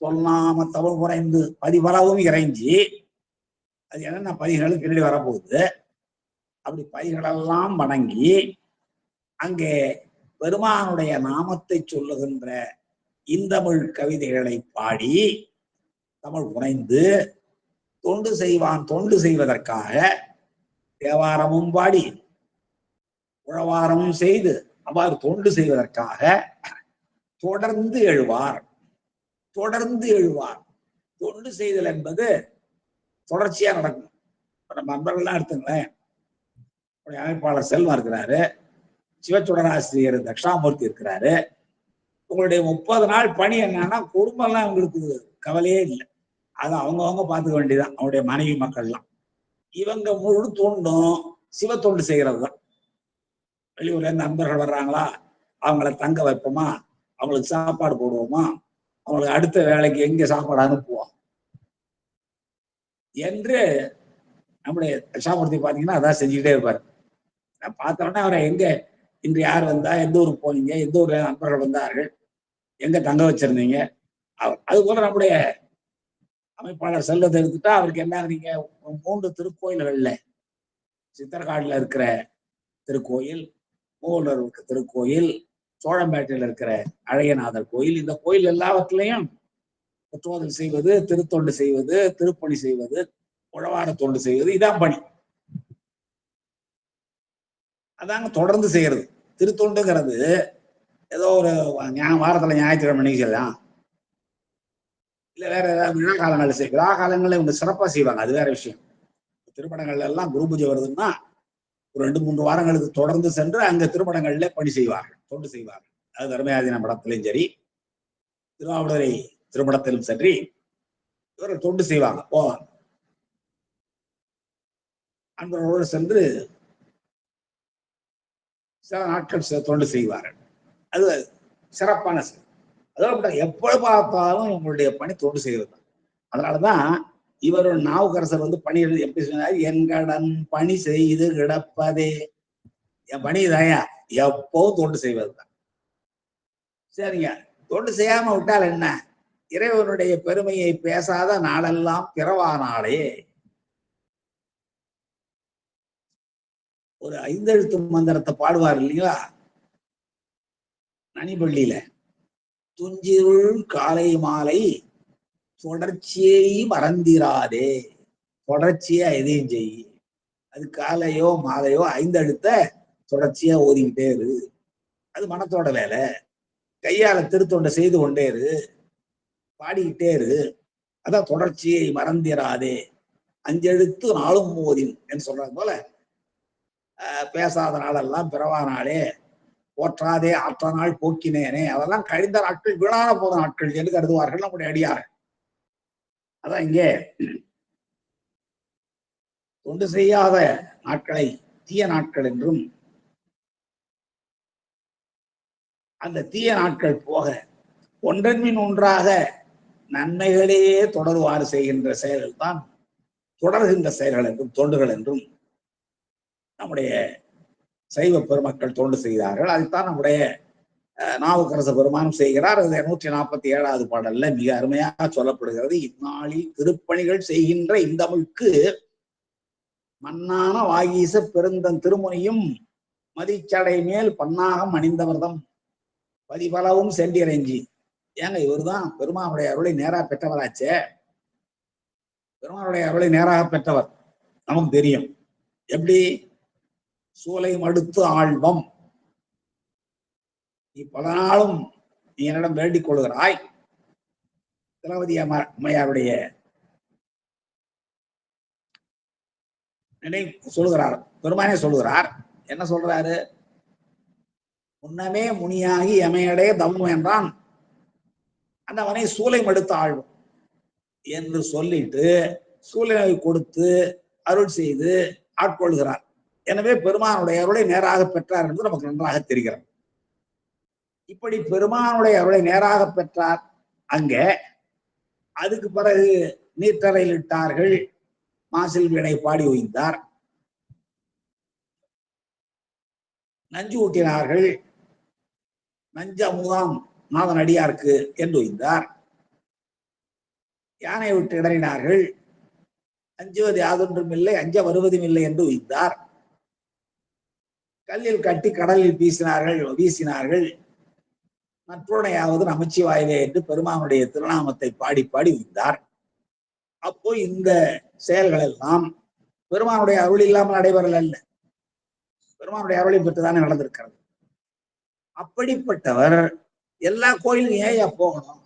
S1: சொல்லாம தவறு குறைந்து பதிவளவும் இறைஞ்சி, அது என்னென்ன பதிகளுக்கு பின்னாடி வரப்போகுது. அப்படி பதிகளெல்லாம் வணங்கி அங்கே பெருமானுடைய நாமத்தை சொல்லுகின்ற இந்தமிழ் கவிதைகளை பாடி தமிழ் புனைந்து தொண்டு செய்வான், தொண்டு செய்வதற்காக தேவாரமும் பாடி உழவாரமும் செய்து அவ்வாறு தொண்டு செய்வதற்காக தொடர்ந்து எழுவார். தொடர்ந்து எழுவார். தொண்டு செய்தல் என்பது தொடர்ச்சியா நடக்கும். நம்ம நண்பர்கள்லாம் எடுத்துங்களேன், அமைப்பாளர் செல்வம் இருக்கிறாரு, சிவச்சுடராசிரியர் தட்சிணாமூர்த்தி இருக்கிறாரு. உங்களுடைய 30 நாள் பணி என்னன்னா, குடும்பம்லாம் உங்களுக்கு கவலையே இல்லை. அதை அவங்கவுங்க பார்த்துக்க வேண்டியதான், அவங்களுடைய மனைவி மக்கள்லாம். இவங்க முழு தொண்டும் சிவ தொண்டு செய்கிறது தான். வெளியூர்ல இருந்து நண்பர்கள் வர்றாங்களா, அவங்கள தங்க வைப்போமா, அவங்களுக்கு சாப்பாடு போடுவோமா, அவங்களுக்கு அடுத்த வேலைக்கு எங்க சாப்பாடு அனுப்புவோம் என்று நம்முடைய தட்சிணாமூர்த்தி பார்த்தீங்கன்னா அதான் செஞ்சுக்கிட்டே இருப்பாரு. நான் பார்த்தோன்னே அவரை எங்க இன்று யார் வந்தா, எந்த ஊருக்கு போனீங்க, எந்த ஊர்ல நண்பர்கள் வந்தார்கள், எங்க தங்க வச்சிருந்தீங்க, அது போல நம்முடைய அமைப்பாளர் செல்வத்தை எடுத்துட்டா அவருக்கு என்ன, நீங்க 3 திருக்கோயில்கள்ல சித்தர்காடுல இருக்கிற திருக்கோயில், மூலர் திருக்கோயில், சோழம்பேட்டையில இருக்கிற அழகியநாதர் கோயில், இந்த கோயில் எல்லாவற்றிலையும் புத்தோதல் செய்வது, திருத்தொண்டு செய்வது, திருப்பணி செய்வது, உழவார தொண்டு செய்வது, இதான் பணி. அதாங்க தொடர்ந்து செய்யறது. திருத்தொண்டுங்கிறது ஏதோ ஒரு வாரத்துல ஞாயிற்றுக்கிழமை செய்யலாம், இல்ல வேற ஏதாவது விழா காலங்கள்ல செய்ய, விழா காலங்கள்ல இவங்க சிறப்பா செய்வாங்க, அது வேற விஷயம். திருமணங்கள்ல எல்லாம் குரு பூஜை வருதுன்னா ஒரு 2-3 வாரங்களுக்கு தொடர்ந்து சென்று அங்க திருமணங்கள்ல பணி செய்வார்கள், தொண்டு செய்வார்கள். அது தர்மயாதீன படத்திலும் சரி, திருவாவூரை திருமணத்திலும் சரி இவர்கள் தொண்டு செய்வாங்க, போவாங்க. அன்பர்களோடு சென்று சில நாட்கள் தொண்டு செய்வார்கள். அது சிறப்பான செயல். அதோட எப்பொழுது பார்த்தாலும் உங்களுடைய பணி தொண்டு செய்வது தான். அதனாலதான் இவர் நாவுக்கரசர் பணி எப்படி சொன்னார், எங்கடன் பணி செய்து கிடப்பதே, என் பணி தாயா எப்பவும் தொண்டு செய்வது தான். சரிங்க, தொண்டு செய்யாம விட்டால் என்ன, இறைவனுடைய பெருமையை பேசாத நாளெல்லாம் பிறவானாலே. ஒரு 5 எழுத்து மந்திரத்தை பாடுவார் இல்லைங்களா நனிப்பள்ளியில, துஞ்சிருள் காலை மாலை தொடர்ச்சியை மறந்திராதே. தொடர்ச்சியா எதையும் செய். அது காலையோ மாலையோ 5 எழுத்த தொடர்ச்சியா ஓதிக்கிட்டே இரு. அது மனத்தோட வேலை. கையால திருத்தொண்டை செய்து கொண்டே இரு, பாடிக்கிட்டே இரு. அதான் தொடர்ச்சியை மறந்திராதே, 5 எழுத்து நாளும் ஓதின் என்று சொல்றது போல, பேசாத நாளெல்லாம் பிறவா நாளே, போற்றாதே ஆற்ற நாள் போக்கினேனே, அதெல்லாம் கழிந்த நாட்கள், வீணான போத நாட்கள் என்று கருதுவார்கள் நம்முடைய அடியார்கள். அதான் இங்கே தொண்டு செய்யாத நாட்களை தீய நாட்கள் என்றும், அந்த தீய நாட்கள் போக ஒன்றன் பின் ஒன்றாக நன்மைகளையே தொடருவாறு செய்கின்ற செயல்கள் தான் தொடர்கின்ற செயல்கள் என்றும் தொண்டுகள் என்றும் நம்முடைய சைவ பெருமக்கள் தொண்டு செய்கிறார்கள். அதுதான் நம்முடைய நாவுக்கரசு பெருமானும் செய்கிறார். அது 147வது பாடல்ல மிக அருமையாக சொல்லப்படுகிறது. இந்நாளில் திருப்பணிகள் செய்கின்ற இந்தமிழ்க்கு மன்னான வாகீச பெருந்தன் திருமுனையும் மதிச்சடை மேல் பன்னாகம் அணிந்தவர்தம் பதிபலவும் சென்றிறைஞ்சி. ஏங்க இவர்தான் பெருமானுடைய அருளை நேராக பெற்றவராச்சே. பெருமானுடைய அருளை நேராக பெற்றவர் நமக்கு தெரியும். எப்படி? சூலை மடுத்து ஆழ்வம். நீ பல நாளும் நீ என்னிடம் வேண்டிக் கொள்கிறாய். திரௌபதி அம்மையாருடைய நினைவு சொல்லுகிறார், பெருமானே சொல்லுகிறார். என்ன சொல்றாரு? முன்னமே முனியாகி எமையடே தம்மு என்றான், அந்த அவனை சூலை மடுத்து ஆழ்வம் என்று சொல்லிட்டு சூழலை கொடுத்து அருள் செய்து ஆட்கொள்கிறார். எனவே பெருமானுடைய அருளை நேராக பெற்றார் என்று நமக்கு நன்றாக தெரிகிறது. இப்படி பெருமானுடைய அருளை நேராக பெற்றார். அங்க அதுக்கு பிறகு நீர்த்தரையில் இட்டார்கள், மாசில் வீணை பாடி ஓய்ந்தார், நஞ்சு ஊட்டினார்கள், நஞ்சு அமுதாம் நாதன் அடியாருக்கு என்று ஓய்ந்தார், யானை விட்டு இடறினார்கள், அஞ்சுவது யாதொன்றும் இல்லை அஞ்ச வருவதும் இல்லை என்று உய்ந்தார், கல்லில் கட்டி கடலில் வீசினார்கள், மற்றோடையாவது நமச்சிவாயிலே என்று பெருமானுடைய திருநாமத்தை பாடி பாடி உய்ந்தார். அப்போ இந்த செயல்கள் எல்லாம் பெருமானுடைய அருள் இல்லாமல் நடைபெறல, பெருமானுடைய அருளை பெற்றுதானே நடந்திருக்கிறது. அப்படிப்பட்டவர் எல்லா கோயிலும் ஏன் போகணும்?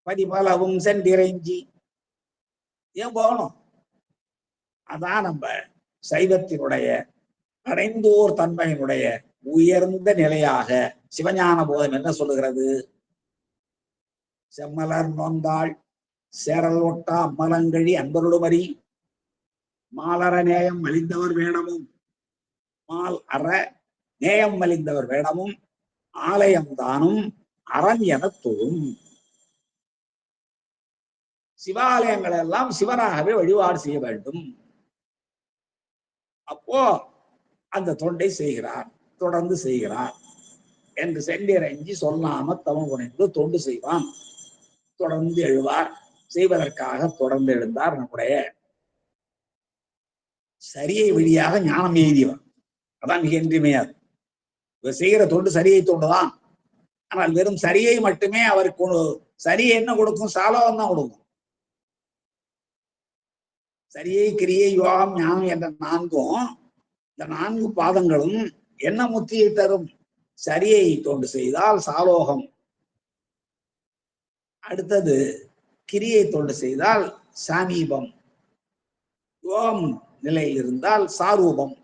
S1: பதிபலவும் சென்றிறைஞ்சி ஏன் போகணும்? அதான் நம்ம சைவத்தினுடைய அடைந்தோர் தன்மையினுடைய உயர்ந்த நிலையாக சிவஞான போதம் என்ன சொல்லுகிறது? செம்மலர் நோந்தாள் சேரல் ஒட்டா அம்மலங்கழி அன்பருடுமறி மாலற நேயம் மலிந்தவர் வேடமும், மால் அற நேயம் மலிந்தவர் வேடமும் ஆலயம் தானும் அரண் என தொழும். சிவாலயங்கள் எல்லாம் சிவனாகவே வழிபாடு செய்ய வேண்டும். அப்போ அந்த தொண்டை செய்கிறார், தொடர்ந்து செய்கிறார் என்று சென்றிறைஞ்சி சொல்லாம தவம் புனைந்து தொண்டு செய்வான். தொடர்ந்து எழுவார், செய்வதற்காக தொடர்ந்து எழுந்தார் நம்முடைய சரியை வழியாக ஞானம் எய்தியவர். அதான் மிக இன்றியமையாது. இவர் செய்கிற தொண்டு சரியை தொண்டுதான். ஆனால் வெறும் சரியை மட்டுமே அவருக்கு சரியை என்ன கொடுக்கும்? சாலோகம் தான் கொடுக்கும். சரியை கிரியை யோகம் ஞானம் என்ற நான்கும், இந்த 4 பாதங்களும் என்ன முத்தியை தரும்? சரியை தொண்டு செய்தால் சாலோகம், அடுத்தது கிரியை தொண்டு செய்தால் சாமீபம், யோகம் நிலையில் இருந்தால் சாரூபம்,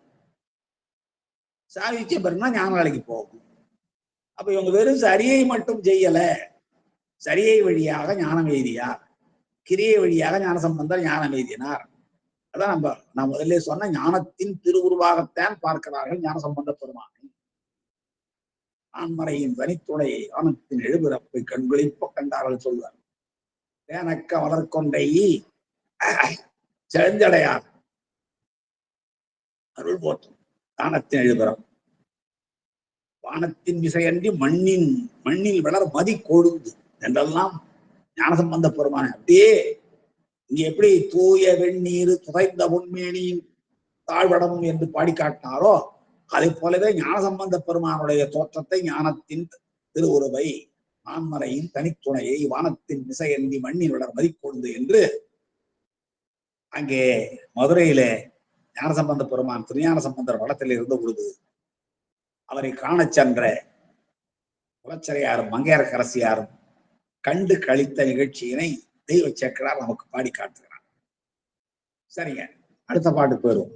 S1: சாவிச்ச பிறகுனா ஞான நிலைக்கு போகும். அப்ப இவங்க வெறும் சரியை மட்டும் செய்யல, சரியை வழியாக ஞானம் எய்தியார், கிரியை வழியாக ஞான சம்பந்தர் ஞானம் எய்தினார். அதான் நான் முதல்ல சொன்ன ஞானத்தின் திருவுருவாகத்தான் பார்க்கிறார்கள் ஞான சம்பந்த பெருமானை. ஆண்மறையின் தனித்துணையை ஆனத்தின் எழுபிறப்பை கண்களிப்ப கண்டார்கள் சொல்வார். தேனக்க வளர்கொண்டை செழுந்தடையார் அருள் போற்றும் தானத்தின் எழுபிறம், வானத்தின் விசையன்றி மண்ணில் வளர் மதி கொழுந்து என்றெல்லாம் ஞானசம்பந்த பெருமான அப்படியே இங்க எப்படி தூய வெந்நீர் துதைந்த பொன்மேனியின் தாழ்வடமும் என்று பாடி காட்டினாரோ அதை போலவே ஞானசம்பந்த பெருமானுடைய தோற்றத்தை, ஞானத்தின் திருவுருவை, ஆண்மறையின் தனித்துணையை, வானத்தின் விசையன்றி மண்ணில் வளர் மதி கொழுந்து என்று அங்கே மதுரையிலே ஞானசம்பந்த பெருமான் திருஞான சம்பந்தர் வடத்தில் இருந்த பொழுது அவரை காணச் சென்ற குலச்சரையாரும் மங்கையரசியாரும் கண்டு கழித்த நிகழ்ச்சியினை தெய்வ சேக்கரார் நமக்கு பாடி காட்டுகிறார். சரிங்க, அடுத்த பாட்டு போயிடும்.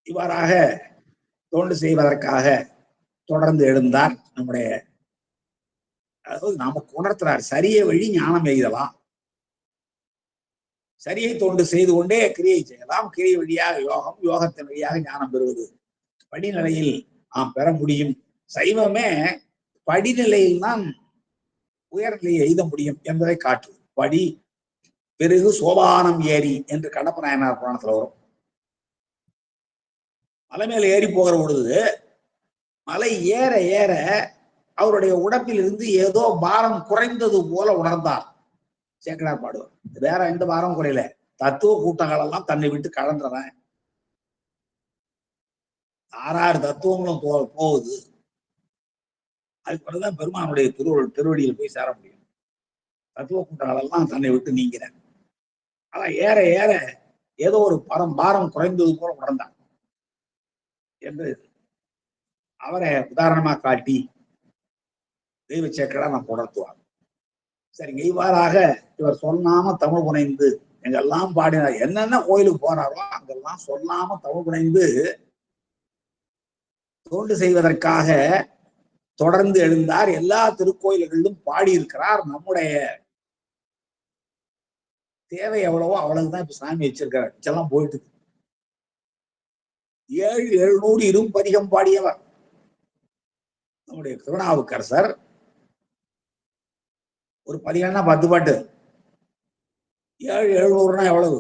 S1: இவ்வாறாக தொண்டு செய்வதற்காக தொடர்ந்து எழுந்தார் நம்முடைய, அதாவது நமக்கு உணர்த்துறார் சரியை வழி ஞானம் எய்தலாம், சரியை தொண்டு செய்து கொண்டே கிரியை செய்யலாம், கிரியை வழியாக யோகம், யோகத்தின் வழியாக ஞானம் பெறுவது படிநிலையில் நாம் பெற முடியும். சைவமே படிநிலையில் தான் உயர்நிலையை எய்த முடியும் என்பதை காட்டுது. படி பெருகு சோபானம் ஏறி என்று கடப்ப நாயனார் புராணத்துல வரும். மலை மேல ஏறி போகிற பொழுது மலை ஏற ஏற அவருடைய உடம்பில் இருந்து ஏதோ பாரம் குறைந்தது போல உணர்ந்தார். சேக்கடார் பாடுவார், வேற எந்த பாரம் குறையல, தத்துவ கூட்டங்கள் எல்லாம் தன்னை விட்டு கலன்றவன், 6 தத்துவங்களும் போகுது. அதுக்கு பிறகுதான் பெருமானுடைய திருவடியில் போய் சேர முடியும். தத்துவ கூட்டங்கள் எல்லாம் தன்னை விட்டு நீங்கிறேன். ஆனா ஏற ஏற ஏதோ ஒரு பாரம் குறைந்தது போல உணர்ந்தார் என்று அவரை உதாரணமா காட்டி தெய்வ சேக்கடா நான் உணர்த்துவார். சரிங்க, இவ்வாறாக இவர் சொல்லாம தமிழ் புனைந்து எங்கெல்லாம் பாடினார், என்னென்ன கோயிலுக்கு போறாரோ அங்கெல்லாம் சொல்லாம தமிழ் புனைந்து தொண்டு செய்வதற்காக தொடர்ந்து எழுந்தார். எல்லா திருக்கோயில்களிலும் பாடியிருக்கிறார். நம்முடைய தேவை எவ்வளவோ அவ்வளவுதான் இப்ப சாமி வச்சிருக்கிறார். இதெல்லாம் போயிட்டு 700 இரும்பதிகம் பாடியவர் நம்முடைய திருநாவுக்கரசர். ஒரு பதிகம்னா 10 பாட்டு, 700னா எவ்வளவு?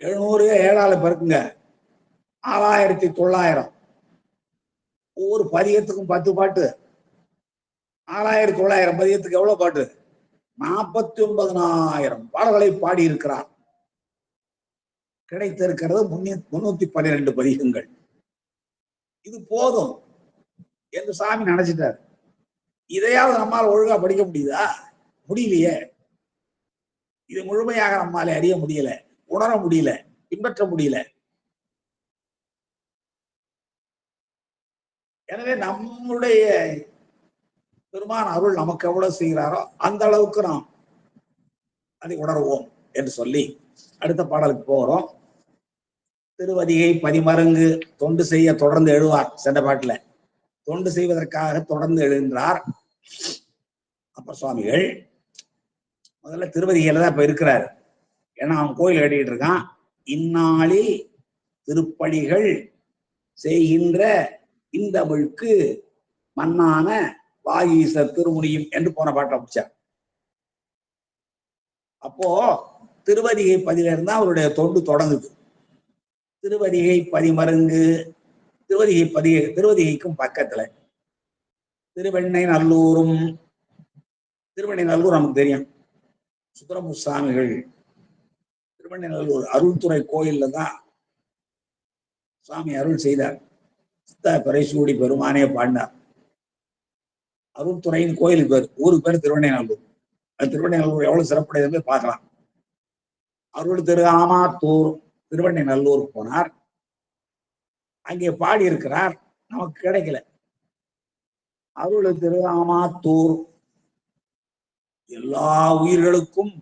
S1: 700 7ஆல பெருக்குங்க, 6900. ஒவ்வொரு பதிகத்துக்கும் 10 பாட்டு, 6900 பதிகத்துக்கு எவ்வளவு பாட்டு? 49,000 பாடல்களை பாடி இருக்கிறார். கிடைத்திருக்கிறது 312 பதிகங்கள். இது போதும் என்று சாமி நினைச்சிட்டார். இதையாவது நம்மால் ஒழுங்கா படிக்க முடியுதா? முடியலையே. இது முழுமையாக நம்மாலே அறிய முடியல, உணர முடியல, பின்பற்ற முடியல. எனவே நம்முடைய பெருமான் அருள் நமக்கு எவ்வளவு செய்கிறாரோ அந்த அளவுக்கு நாம் அதை உணர்வோம் என்று சொல்லி அடுத்த பாடலுக்கு போகிறோம். திருவதிகை பதிமருங்கு தொண்டு செய்ய தொடர்ந்து எழுவார். சென்ற பாட்டுல தொண்டு செய்வதற்காக தொடர்ந்து எழுகின்றார் அப்பர் சுவாமிகள். முதல்ல திருவதிகையில தான் இப்ப இருக்கிறாரு. ஏன்னா அவன் கோயில் கட்டிக்கிட்டு இருக்கான். இந்நாளில் திருப்பணிகள் செய்கின்ற இந்த தமிழுக்கு மண்ணான வாகீசர் திருமுனியும் என்று போன பாட்டை முடிச்சார். அப்போ திருவதிகை பதில இருந்தா அவருடைய தொண்டு தொடங்குது. திருவதிகை பதிமருங்கு, திருவதிகைக்கும் பக்கத்துல திருவெண்ணை நல்லூரும். திருவெண்ணை நல்லூர் நமக்கு தெரியும், சுந்தரமு சுவாமிகள் திருவெண்ணை நல்லூர் அருள்துறை கோயில்ல தான் சுவாமி அருள் செய்தார். பரைசூடி பெருமானே பாடினார். அருள்துறையின் கோயிலுக்கு பேர், ஊருக்கு பேர் திருவெண்ணை நல்லூர். அது திருவெண்ணை நல்லூர் எவ்வளவு சிறப்புடையது பார்க்கலாம். அருள் திரு ஆமாத்தூர் திருவெண்ணை நல்லூர் போனார். அங்கே பாடி இருக்கிறார், நமக்கு கிடைக்கல. அருள் திரு ஆமாத்தூர் எல்லா உயிர்களுக்கும்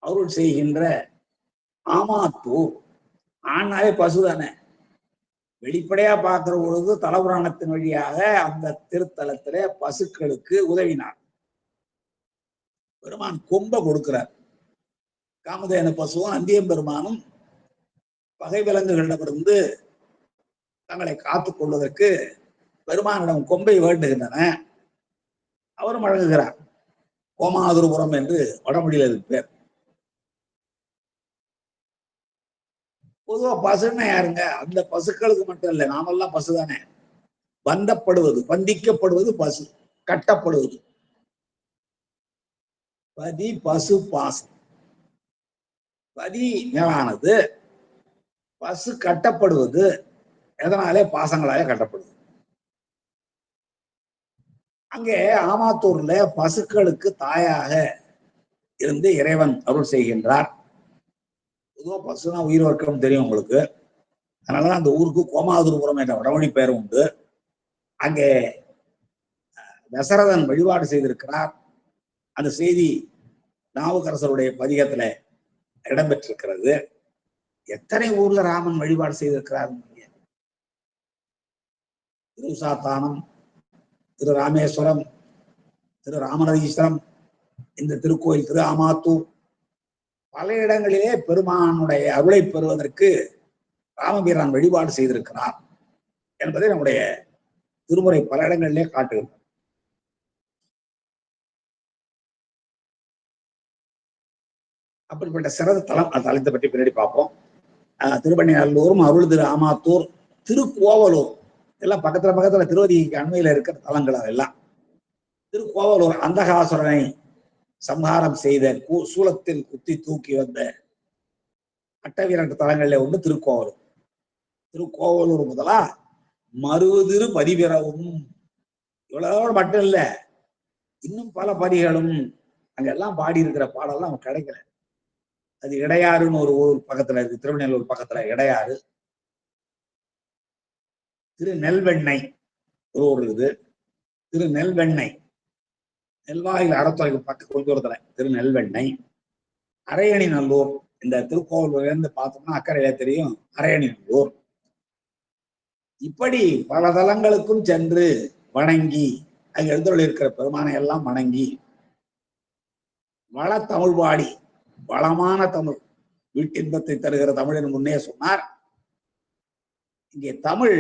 S1: அருள் செய்கின்ற ஆமாத்தூர். ஆனாலே பசுதானே. வெளிப்படையா பார்க்கிற பொழுது தலபுராணத்தின் வழியாக அந்த திருத்தலத்தில பசுக்களுக்கு உதவினார். பெருமான் கொம்ப கொடுக்கிறார். காமதேன பசுவும் அந்தியம் பெருமானும் பகை விலங்குகளிடமிருந்து தங்களை காத்துக் கொள்வதற்கு பெருமானிடம் கொம்பை வேண்டுகின்றன. அவரும் வழங்குகிறார். கோமாதுருபுரம் என்று வடமொழியில் இருக்கு பேர். பொதுவா பசுன்னா யாருங்க? அந்த பசுக்களுக்கு மட்டும் இல்லை, நாமெல்லாம் பசுதானே. பந்தப்படுவது, பந்திக்கப்படுவது பசு, கட்டப்படுவது பதி, பசு, பாசம். பதி மேலானது, பசு கட்டப்படுவது எதனாலே? பாசங்களாலே கட்டப்படுது. அங்கே ஆமாத்தூர்ல பசுக்களுக்கு தாயாக இருந்து இறைவன் அருள் செய்கின்றார். பொதுவாக பசுனா உயிர் வர்க்கம் தெரியும் உங்களுக்கு. அதனாலதான் அந்த ஊருக்கு கோமாதுருபுரம் என்ற வடமொழி பெயர் உண்டு. அங்கே தசரதன் வழிபாடு செய்திருக்கிறார். அந்த செய்தி நாவுக்கரசருடைய பதிகத்துல இடம்பெற்றிருக்கிறது. எத்தனை ஊர்ல ராமன் வழிபாடு செய்திருக்கிறார். திருசாத்தானம், திரு ராமேஸ்வரம், திரு ராமநாதீஸ்வரம், இந்த திருக்கோயில் திரு ஆமாத்தூர், பல இடங்களிலே பெருமானுடைய அருளை பெறுவதற்கு ராமபிரான் வழிபாடு செய்திருக்கிறார் என்பதை நம்முடைய திருமுறை பல இடங்களிலே காட்டுகிறது. அப்படிப்பட்ட சிறந்த தலம். அந்த தலத்தை பற்றி பின்னாடி பார்ப்போம். திருவண்ணைநல்லூரும் அருள் திரு ஆமாத்தூர், திருக்கோவலூர் எல்லாம் பக்கத்துல திருவதிக்கு அண்மையில இருக்கிற தலங்கள். அதெல்லாம் திருக்கோவலூர் அந்தகாசுரனை சம்ஹாரம் செய்த சூலத்தில் குத்தி தூக்கி வந்த அட்டவீரண்டு தலங்களில் ஒன்று திருக்கோவலூர். திருக்கோவலூர் முதலா மறுதிரு பதிவிரவும். இவ்வளவு மட்டும் இல்ல, இன்னும் பல பதிகளும் அங்கெல்லாம் பாடி இருக்கிற பாடலாம் அவன் கிடைக்கல. அது இடையாறுன்னு ஒரு ஊர் பக்கத்துல இருக்கு, திருவண்ணூர் பக்கத்துல இடையாறு. திரு நெல்வெண்ணெய் ஒரு ஊர் இருக்குது, திரு நெல்வெண்ணெய். நெல்வாயில் அறத்துறைக்கு பக்க கொஞ்ச தூரத்துல திரு நெல்வெண்ணெய். அரையணி நல்லூர், இந்த திருக்கோவிலூர்ல இருந்து பார்த்தோம்னா அக்கறையில தெரியும் அரையணி நல்லூர். இப்படி பல தலங்களுக்கும் சென்று வணங்கி அங்க எழுந்தருள் இருக்கிற பெருமானை எல்லாம் வணங்கி வள தமிழ் பாடி, வளமான தமிழ், வீட்டின்பத்தை தருகிற தமிழின் முன்னே சொன்னார். இங்கே தமிழ்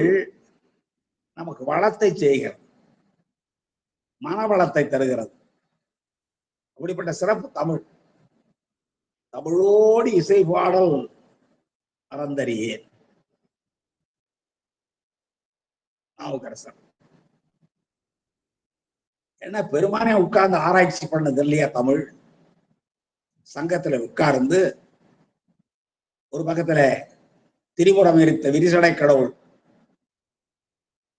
S1: நமக்கு வளத்தை செய்கிறது, மனவளத்தை தருகிறது. அப்படிப்பட்ட சிறப்பு தமிழ். தமிழோடு இசை பாடல் அறந்தறியே நாவுக்கரசர். என்ன பெருமானே உட்கார்ந்து ஆராய்ச்சி பண்ணது இல்லையா தமிழ். சங்கத்துல உட்கார்ந்து ஒரு பக்கத்துல திரிபுரம் எரித்த விரிசடை கடவுள்,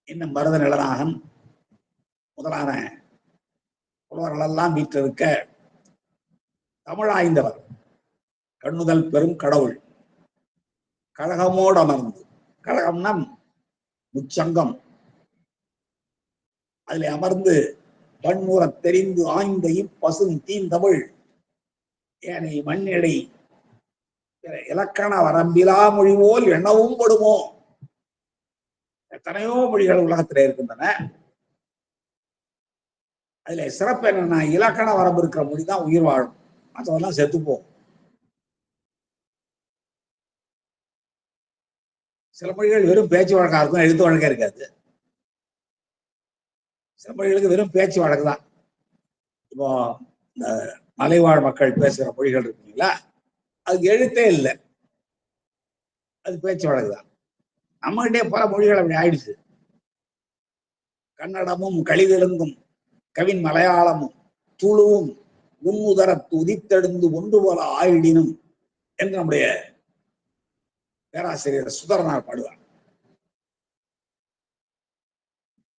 S1: இன்னும் மருத நிலநாகன் முதலான புலவர்களெல்லாம் வீற்றிருக்க தமிழாய்ந்தவர் கண்ணுதல் பெரும் கடவுள் கழகமோடு அமர்ந்து, கழகம்னா முச்சங்கம், அதில் அமர்ந்து பன்முற தெரிந்து ஆய்ந்த இப்பசும் தீந்தமிழ் ஏனை மண்ணெடை இலக்கண வரம்பிலா மொழி போல் எண்ணவும் படுமோ. எத்தனையோ மொழிகள் உலகத்தில் இருக்கின்றன. அதுல சிறப்பு என்னன்னா, இலக்கண வரம்பு இருக்கிற மொழி தான் உயிர் வாழும், மற்றவெல்லாம் செத்துப்போம். சில மொழிகள் வெறும் பேச்சு வழக்கா இருக்கும், எழுத்து வழக்கா இருக்காது. சில மொழிகளுக்கு வெறும் பேச்சு வழக்கு தான். இப்போ இந்த மலைவாழ் மக்கள் பேசுகிற மொழிகள் இருக்குங்களா, அதுக்கு எழுத்தே இல்லை, அது பேச்சு வழக்கு தான். நம்மகிட்டே பல மொழிகள் அப்படி ஆயிடுச்சு. கன்னடமும் கலிதெலுங்கும் கவின் மலையாளமும் துளுவும் உன்முதரத்து உதித்தெழுந்து ஒன்று போல ஆயிடினும் என்று நம்முடைய பேராசிரியர் சுதரனார் பாடுவார்.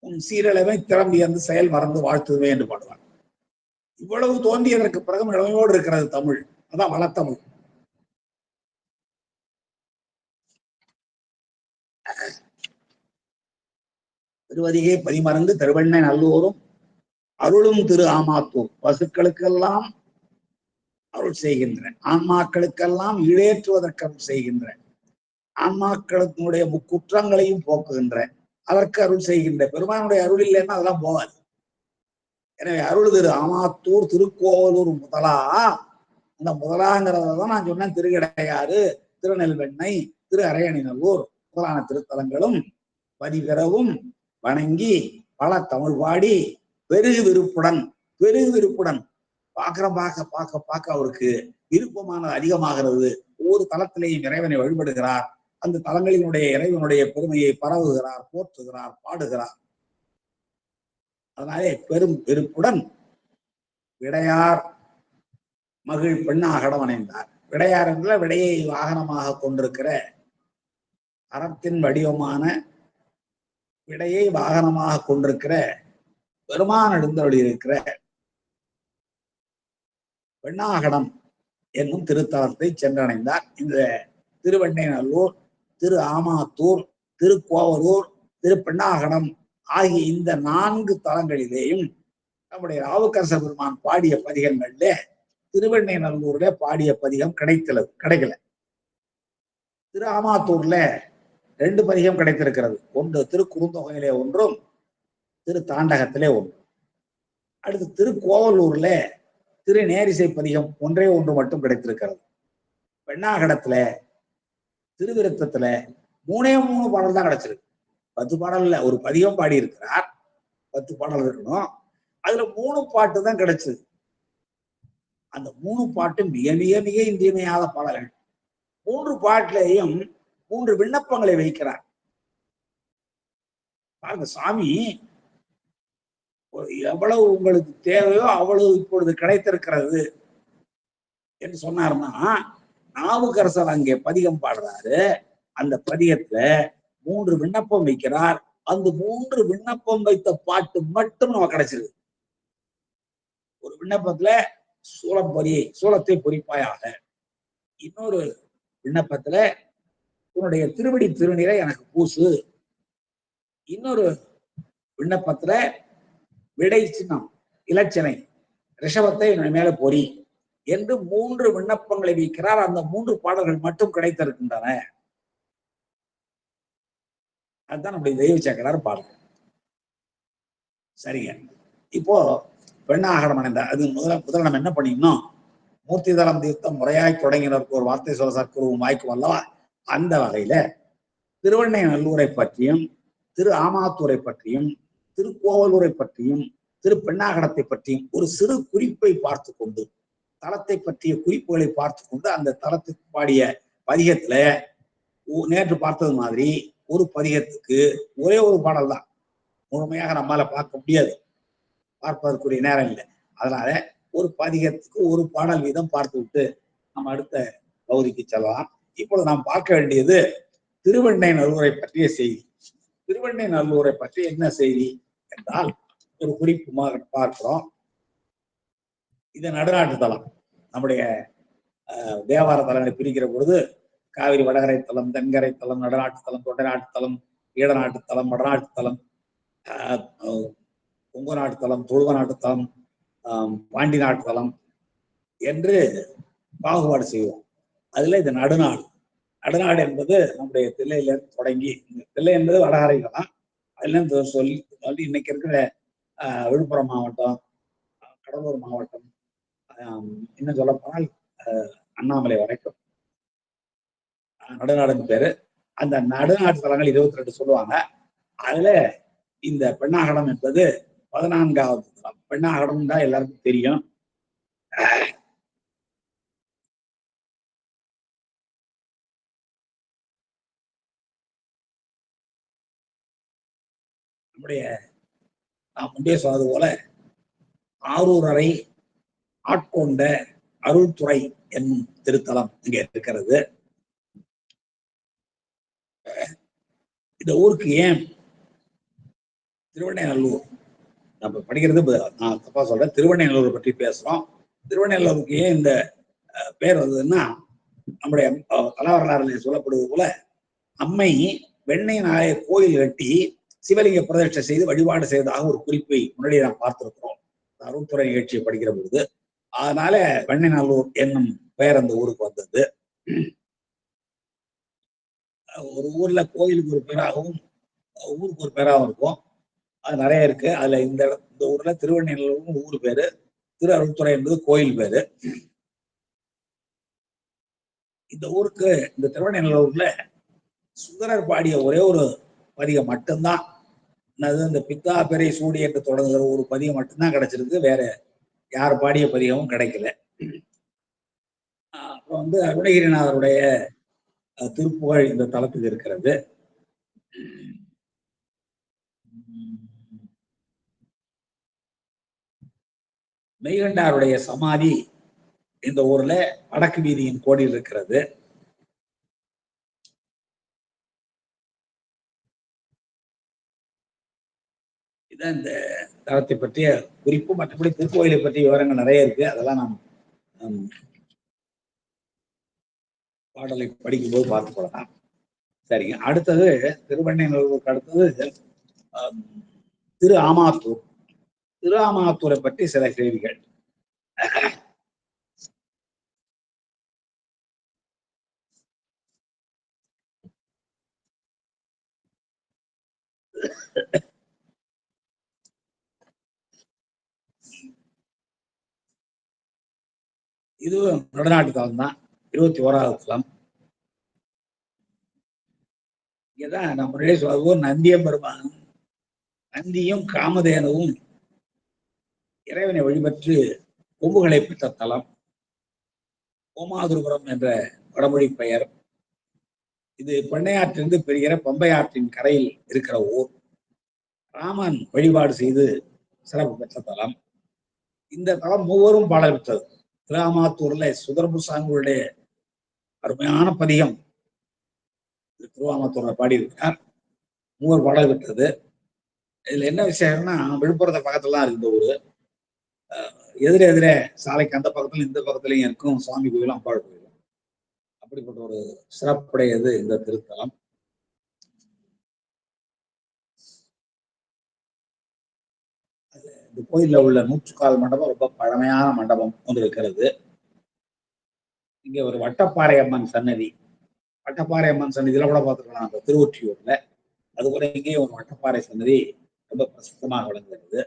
S1: உன் சீரழமை திறம்பி வந்து செயல் மறந்து வாழ்த்துவே என்று பாடுவார். இவ்வளவு தோன்றியதற்கு பிறகு இளமையோடு இருக்கிறது தமிழ். அதான் வளத்தமிழ். திருவதிகை பதிமறந்து திருவெண்ணை நல்லூரும் அருளும் திரு ஆமாத்தூர். பசுக்களுக்கெல்லாம் அருள் செய்கின்ற, ஆன்மாக்களுக்கெல்லாம் ஈடேற்றுவதற்கு அருள் செய்கின்ற, ஆன்மாக்களுடைய முக்குற்றங்களையும் போக்குகின்ற, அதற்கு அருள் செய்கின்ற பெருமானுடைய அருள் இல்லைன்னா அதெல்லாம் போகாது. எனவே அருள் திரு ஆமாத்தூர் திருக்கோவலூர் முதலா, அந்த முதலாங்கிறதான் நான் சொன்னேன். திருகிடையாறு, திருநெல்வெண்ணெய், திரு அரையணிநல்லூர் முதலான திருத்தலங்களும் பதிபெறவும் வணங்கி பல தமிழ் பாடி பெருகு விருப்புடன், பெருகு விருப்புடன் பார்க்க அவருக்கு விருப்பமானது அதிகமாகிறது. ஒவ்வொரு தலத்திலேயும் இறைவனை வழிபடுகிறார். அந்த தலங்களினுடைய இறைவனுடைய பெருமையை பரவுகிறார், போற்றுகிறார், பாடுகிறார். அதனாலே பெரும் விருப்புடன் விடையார் மகிழ் பெண்ணாகடம் அணைந்தார். விடையார் என்ற விடையை வாகனமாக கொண்டிருக்கிற, அறத்தின் வடிவமான விடையை வாகனமாக கொண்டிருக்கிற பெருமான் எழுந்தருளி இருக்கிற பெண்ணாகடம் என்னும் திருத்தலத்தை சென்றடைந்தார். இந்த திருவெண்ணைநல்லூர், திரு ஆமாத்தூர், திருக்கோவலூர், திருப்பெண்ணாகடம் ஆகிய இந்த 4 தலங்களிலேயும் நம்முடைய நாவுக்கரச பெருமான் பாடிய பதிகங்கள்ல திருவெண்ணைநல்லூர்ல பாடிய பதிகம் கிடைக்கல. திரு ஆமாத்தூர்ல 2 பதிகம் கிடைத்திருக்கிறது. ஒன்று திருக்குறுந்தொகையிலே ஒன்றும், திரு தாண்டகத்திலே ஒன்றும். அடுத்து திருக்கோவலூர்ல திரு நேரிசை பதிகம் ஒன்றே ஒன்று மட்டும் கிடைத்திருக்கிறது. பெண்ணாகடத்துல திருவிருத்தத்துல 3 பாடல் தான் கிடைச்சிருக்கு. 10 பாடல் இல்ல, ஒரு பதிகம் பாடி இருக்கிறார், 10 பாடல் இருக்கணும். அதுல 3 பாட்டு தான் கிடைச்சது. அந்த 3 பாட்டு மிக மிக மிக இன்றியமையாத பாடல்கள். 3 பாட்டிலையும் 3 விண்ணப்பங்களை வைக்கிறார். பாருங்க, சாமி எவ்வளவு உங்களுக்கு தேவையோ அவ்வளவு இப்பொழுது கிடைத்திருக்கிறது என்று சொன்னார்னா, நாவுக்கரசர் அங்கே பதிகம் பாடுறாரு. அந்த பதிகத்துல 3 விண்ணப்பம் வைக்கிறார். அந்த 3 விண்ணப்பம் வைத்த பாட்டு மட்டும் நமக்கு கிடைச்சிருக்கு. ஒரு விண்ணப்பத்துல சூலத்தை பொறிப்பாயாக. இன்னொரு விண்ணப்பத்துல உன்னுடைய திருவடி திருநீரை எனக்கு பூசு. இன்னொரு விண்ணப்பத்துல விடை சின்னம், இலச்சினை, ரிஷபத்தை மேல பொறி என்று 3 விண்ணப்பங்களை வைக்கிறார். அந்த 3 பாடல்கள் மட்டும் கிடைத்திருக்கின்றன. அதுதான் நம்முடைய தெய்வ சேக்கரார் பாடல். சரிங்க. இப்போ பெண்ணாகடம் அடைந்த அது முதல்ல நம்ம என்ன பண்ணிடணும், மூர்த்தி தளம் தீர்த்தம் முறையாய் தொடங்கினருக்கு ஒரு வார்த்தை சொல்ல சற்குருவும் வாய்க்கும் அல்லவா. அந்த வகையில திருவெண்ணைநல்லூரை பற்றியும், திரு ஆமாத்தூரை பற்றியும், திருக்கோவலூரை பற்றியும், திரு பெண்ணாகடத்தை பற்றியும் ஒரு சிறு குறிப்பை பார்த்து கொண்டு, தலத்தை பற்றிய குறிப்புகளை பார்த்து கொண்டு, அந்த தலத்துக்கு பாடிய பதிகத்துல நேற்று பார்த்தது மாதிரி ஒரு பதிகத்துக்கு ஒரே ஒரு பாடல் தான் முழுமையாக நம்மால பார்க்க முடியாது, பார்ப்பதற்குரிய நேரம் இல்லை. அதனால ஒரு பதிகத்துக்கு ஒரு பாடல் வீதம் பார்த்து விட்டு நம்ம அடுத்த பகுதிக்கு செல்லலாம். இப்பொழுது நாம் பார்க்க வேண்டியது திருவெண்ணைநல்லூரை பற்றிய செய்தி. திருவெண்ணைநல்லூரை பற்றி என்ன செய்தி என்றால், ஒரு குறிப்பு பார்க்கிறோம். இது நடுநாட்டு தலம். நம்முடைய தேவார தலங்களை பிரிக்கிற பொழுது காவிரி வடகரை தலம், தென்கரை தலம், நடுநாட்டு தலம், தொண்டை நாட்டு தலம், ஈழநாட்டு தலம், வடநாட்டு தலம், கொங்கு நாட்டு தலம், தொழுவ நாட்டு தலம், பாண்டி நாட்டு தலம் என்று பாகுபாடு செய்வோம். அதுல இது நடுநாடு. நடுநாடு என்பது நம்முடைய தில்லையிலிருந்து தொடங்கி, தில்லை என்பது வடகரை தான், அதுல இருந்து சொல்லி இன்னைக்கு இருக்கிற விழுப்புரம் மாவட்டம், கடலூர் மாவட்டம், இன்னும் சொல்ல போனால் அண்ணாமலை வரைக்கும் நடுநாடுன்னு பேரு. அந்த நடுநாட்டு தலங்கள் 22 சொல்லுவாங்க. அதுல இந்த பெண்ணாகடம் என்பது 14வது தலம். பெண்ணாகடம் தான் எல்லாருக்கும் தெரியும். நம்முடைய நாம் முன்பே சொன்னது போல ஆரூரரை ஆட்கொண்ட அருள்துறை என்னும் திருத்தலம் இங்கே இருக்கிறது. இந்த ஊருக்கு ஏன் திருவெண்ணைநல்லூர் நம்ம படிக்கிறது, நான் தப்பா சொல்றேன், திருவெண்ணைநல்லூர் பற்றி பேசுறோம். திருவெண்ணைநல்லூருக்கு ஏன் இந்த பேர் வந்ததுன்னா, நம்முடைய தலவரலாறுல சொல்லப்படுவது போல அம்மை வெண்ணை நாயர் கோயில் கட்டி சிவலிங்க பிரதிஷ்டை செய்து வழிபாடு செய்ததாக ஒரு குறிப்பை முன்னாடி நாம் பார்த்திருக்கிறோம் அருள்துறை நிகழ்ச்சியை படிக்கிற பொழுது. அதனால வெண்ணைநல்லூர் என்னும் பெயர் அந்த ஊருக்கு வந்தது. ஒரு ஊர்ல கோயிலுக்கு ஒரு பேராகவும் ஊருக்கு ஒரு பேராகவும் இருக்கும். அது நிறைய இருக்கு. அதுல இந்த ஊர்ல திருவெண்ணைநல்லூர் ஊர் பேரு, திரு அருள்துறை என்பது கோயில் பேரு. இந்த ஊருக்கு, இந்த திருவெண்ணைநல்லூர்ல சுந்தரர் பாடிய ஒரே ஒரு பதிகம் மட்டும்தான், இந்த பித்தா பெரை சூடி என்று தொடங்குகிற ஒரு பதிகம் மட்டும்தான் கிடைச்சிருக்கு. வேற யார் பாடிய பதிகமும் கிடைக்கல. அப்புறம் அருணகிரிநாதருடைய திருப்புகழ் இந்த தலத்துக்கு இருக்கிறது. மெய்கண்டாருடைய சமாதி இந்த ஊர்ல வடக்கு வீதியின் கோடியில் இருக்கிறது. இதான் இந்த தலத்தை பற்றிய குறிப்பு. மற்றபடி திருக்கோயிலை பற்றிய விவரங்கள் நிறைய இருக்கு, அதெல்லாம் நாம் பாடலை படிக்கும்போது பார்த்துக் கொள்ளலாம். சரிங்க. அடுத்தது திருவெண்ணெய்நல்லூருக்கு அடுத்தது திரு ஆமாத்தூர். திரு ஆமாத்தூரை பற்றி சில செய்திகள். இதுவும் நடுநாட்டு தலம் தான். 21வது தலம். இங்கதான் நம்ம முன்னாடியே சொல்லுவோம், நந்தியம் பெருமான் நந்தியும் காமதேனுவும் இறைவனை வழிபட்டு கொம்புகளை பெற்ற தலம். கோமாதுருபுரம் என்ற வடமொழி பெயர். இது பண்ணையாற்றிலிருந்து பெறுகிற பம்பை ஆற்றின் கரையில் இருக்கிற ஊர். ராமன் வழிபாடு செய்து சிறப்பு பெற்ற தலம். இந்த தலம் மூவரும் பாடல் பெற்றது. திருவாமாத்தூர்ல சுதர்புசாமிகளுடைய அருமையான பதிகம் திருவாமாத்தூர்ல பாடியிருக்கிறார். மூவர் பாடல் பெற்றது. இதுல என்ன விஷயம்னா, விழுப்புரத்தை பக்கத்துல தான் இருக்கு ஊரு. எதிரே சாலைக்கு அந்த பக்கத்துல இந்த பக்கத்துலயும் இருக்கும் சுவாமி கோயிலும் அம்பாள் கோயிலும். அப்படிப்பட்ட ஒரு சிறப்புடையது இந்த திருத்தலம். இந்த கோயில்ல உள்ள 100 மண்டபம் ரொம்ப பழமையான மண்டபம் ஒன்று இருக்கிறது. இங்க ஒரு வட்டப்பாறை அம்மன் சன்னதி. வட்டப்பாறை அம்மன் சன்னதியில கூட பார்த்துக்கலாம் அந்த திருவொற்றியூர்ல. அது கூட இங்கேயும் ஒரு வட்டப்பாறை சன்னதி ரொம்ப பிரசித்தமாக விளங்குகிறது.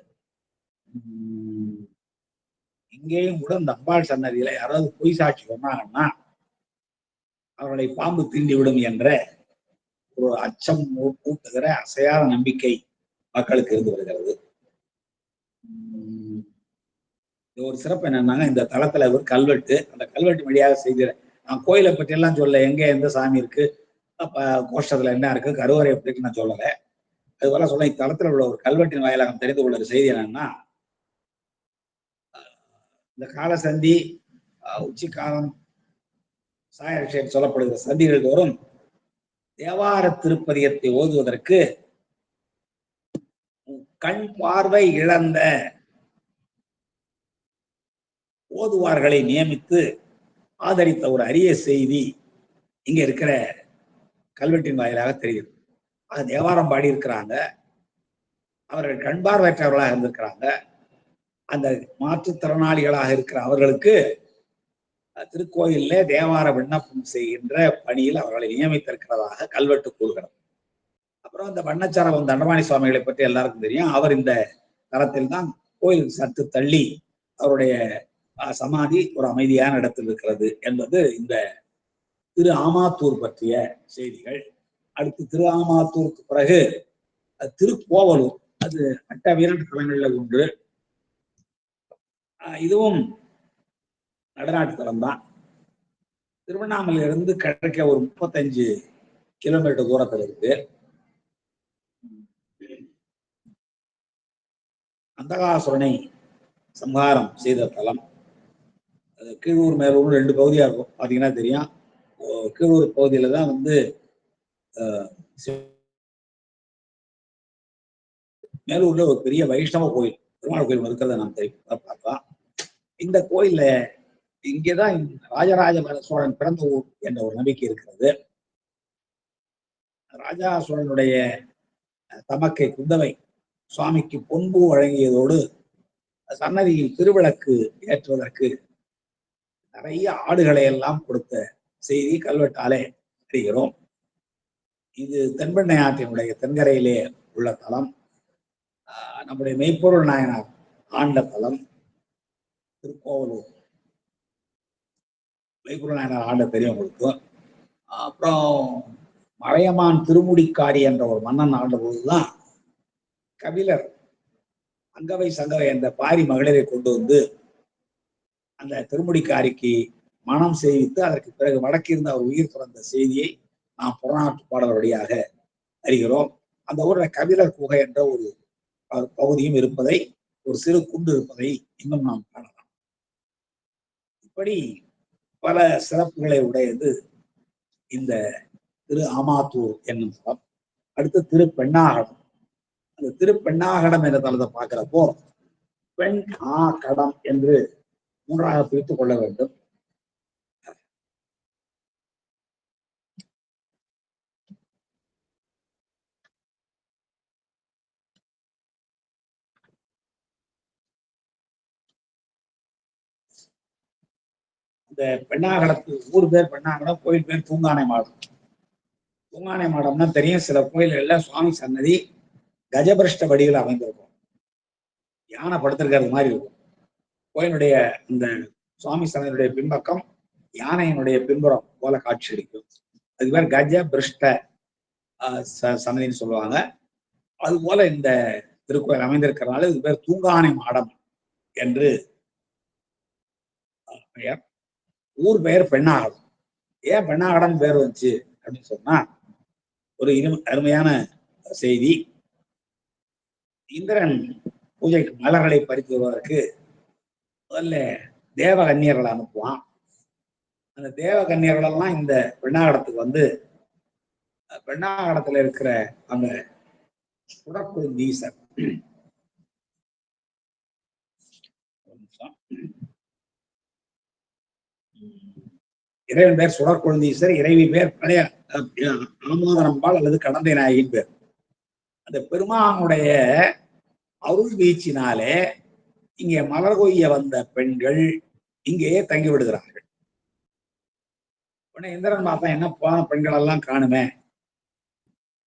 S1: இங்கேயும் கூட இந்த அம்பாள் சன்னதியில யாராவது பொய் சாட்சி சொன்னாங்கன்னா அவர்களை பாம்பு தீண்டி விடும் என்ற ஒரு அச்சம் ஊட்டுகிற அசையாத நம்பிக்கை மக்களுக்கு இருந்து வருகிறது. ஒரு சிறப்பு என்னன்னா, இந்த தளத்துல ஒரு கல்வெட்டு, அந்த கல்வெட்டு வழியாக செய்கிற நான் கோயிலை பற்றி எல்லாம் சொல்ல, எங்க எந்த சாமி இருக்கு, அப்ப கோஷ்டத்துல என்ன இருக்கு, கருவறை எப்படி இருக்கு நான் சொல்லல. அதுபோல சொல்ல, இத்தலத்துல உள்ள ஒரு கல்வெட்டின் வாயிலாக தெரிந்து கொள்ள செய்தி என்னன்னா, இந்த காலசந்தி, உச்சிக்காலம், சாயரட்சையில் சொல்லப்படுகிற சந்திகள் தோறும் தேவார திருப்பதிகத்தை ஓதுவதற்கு கண் பார்வை இழந்த ஓதுவார்களை நியமித்து ஆதரித்த ஒரு அரிய செய்தி இங்க இருக்கிற கல்வெட்டின் வாயிலாக தெரியுது. அது தேவாரம் பாடி இருக்கிறாங்க, அவர்கள் கண்பார்வையற்றவர்களாக இருந்திருக்கிறாங்க. அந்த மாற்றுத்திறனாளிகளாக இருக்கிற அவர்களுக்கு திருக்கோயிலே தேவார விண்ணப்பம் செய்கின்ற பணியில் அவர்களை நியமித்திருக்கிறதாக கல்வெட்டு கூறுகிறது. அப்புறம் இந்த வண்ணச்சாரவம் தண்டபாணி சுவாமிகளை பற்றி எல்லாருக்கும் தெரியும். அவர் இந்த தளத்தில் தான் கோயில் சற்று தள்ளி அவருடைய சமாதி ஒரு அமைதியான இடத்தில் இருக்கிறது என்பது இந்த திரு ஆமாத்தூர் பற்றிய செய்திகள். அடுத்து திரு ஆமாத்தூருக்கு பிறகு திருக்கோவலூர், அது அட்ட வீரன் தலங்கள்ல ஒன்று. இதுவும் நடுநாட்டு தலம் தான். திருவண்ணாமலையிலிருந்து கிழக்க ஒரு 35 கிலோமீட்டர் தூரத்தில் இருக்கு. அந்தகாசுரனை சம்ஹாரம் செய்த தலம். கீழூர் மேலூர் 2 பகுதியா இருக்கும், பாத்தீங்கன்னா தெரியும். கீழூர் பகுதியில தான் மேலூர்ல ஒரு பெரிய வைஷ்ணவ கோயில், பெருமாள் கோயில் இருக்கிறத நாம் பார்த்தோம். இந்த கோயில்ல இங்கேதான் ராஜராஜ சோழன் பிறந்த ஊர் என்ற ஒரு நம்பிக்கை இருக்கிறது. ராஜா சோழனுடைய தமக்கை குந்தவை சுவாமிக்கு பொன்பு வழங்கியதோடு சன்னதியில் திருவிளக்கு ஏற்றுவதற்கு நிறைய ஆடுகளை எல்லாம் கொடுத்த செய்தி கல்வெட்டாலே அறிகிறோம். இது தென்பெண்ணை ஆற்றினுடைய தென்கரையிலே உள்ள தலம். நம்முடைய மெய்ப்பொருள் நாயனார் ஆண்ட தலம் திருக்கோவலூர். மெய்ப்பொருள் நாயனார் ஆண்ட பெரியவங்களுக்கு. அப்புறம் மலையமான் திருமுடிக்காரி என்ற ஒரு மன்னன் ஆண்ட போதுதான் கபிலர் அங்கவை சங்கவை என்ற பாரி மகளிரை கொண்டு வந்து அந்த திருமுடிக்காரிக்கு மனம் செய்வித்து அதற்கு பிறகு வடக்கிருந்து அவர் உயிர் துறந்த செய்தியை நாம் புறநாட்டு பாடல் வழியாக அறிகிறோம். அந்த ஊர்ல கபிலர் குகை என்ற ஒரு பகுதியும் இருப்பதை, ஒரு சிறு குண்டு இருப்பதை இன்னும் நாம் காணலாம். இப்படி பல சிறப்புகளை உடையது இந்த திரு ஆமாத்தூர் என்னும் தலம். அடுத்து திருப்பெண்ணாகடம். அந்த திருப்பெண்ணாகடம் என்ற தலத்தை பார்க்கிறப்போ பெண் கடம் என்று மூன்றாக பிரித்துக் கொள்ள வேண்டும். இந்த பெண்ணாகடத்து ஊர் பேர் பெண்ணாகடம், கோயில் பேர் தூங்கானை மாடம். தூங்கானை மாடம்னா தெரியும், சில கோயில்கள்ல சுவாமி சன்னதி கஜபிரஷ்ட வடிவில் அமைந்திருக்கும், யானை படுத்திருக்கிறது மாதிரி இருக்கும். கோயிலுடைய இந்த சுவாமி சன்னதியுடைய பின்பக்கம் யானையினுடைய பின்புறம் போல காட்சி அளிக்கும். அது பேர் கஜ பிருஷ்ட சன்னதின்னு சொல்லுவாங்க. அது போல இந்த திருக்கோயில் அமைந்திருக்கிறதுனால இது பேர் தூங்கானை மாடம் என்று பெயர். ஊர் பெயர் பெண்ணாகடம். ஏன் பெண்ணாகடம் பேர் வந்துச்சு அப்படின்னு சொன்னா, ஒரு அருமையான செய்தி. இந்திரன் பூஜைக்கு மலர்களை பறித்து வருவதற்கு முதல்ல தேவகன்னியர்களை அனுப்புவான். அந்த தேவகன்னியர்கள் எல்லாம் இந்த பெண்ணாகடத்துக்கு வந்து பெண்ணாகடத்துல இருக்கிற அந்த சுடற்குழுந்தீசர், இறைவன் பேர் சுடற்குழுந்தீசர், இறைவி பேர் பழைய ஆமோதரம்பாள் அல்லது கடந்தை நாயகின் பேர். அந்த பெருமானுடைய அருள் வீச்சினாலே இங்கே மலர் கொய்ய வந்த பெண்கள் இங்கேயே தங்கி விடுகிறார்கள். உடனே இந்திரன் பார்த்தா என்ன போன பெண்கள் எல்லாம் காணுமே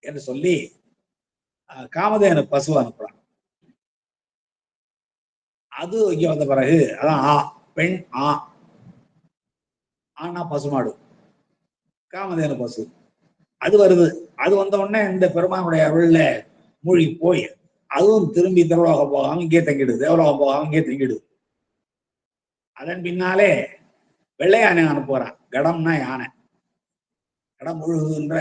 S1: என்று சொல்லி காமதேனு பசு அனுப்புறான். அது இங்க வந்த பிறகு அதான் பெண் ஆனா பசுமாடு, காமதேனு பசு, அது வருது. அது வந்த உடனே இந்த பெருமானுடைய அருள்ல மூழ்கி போய் அதுவும் திரும்பி தேவலோகம் போகாம இங்கே தங்கிடுது, தேவலோகம் போகாம இங்கே தங்கிடுது. அதன் பின்னாலே வெள்ளை யானை அனுப்புறான். கடம்னா யானை, கடம் முழுகுகின்ற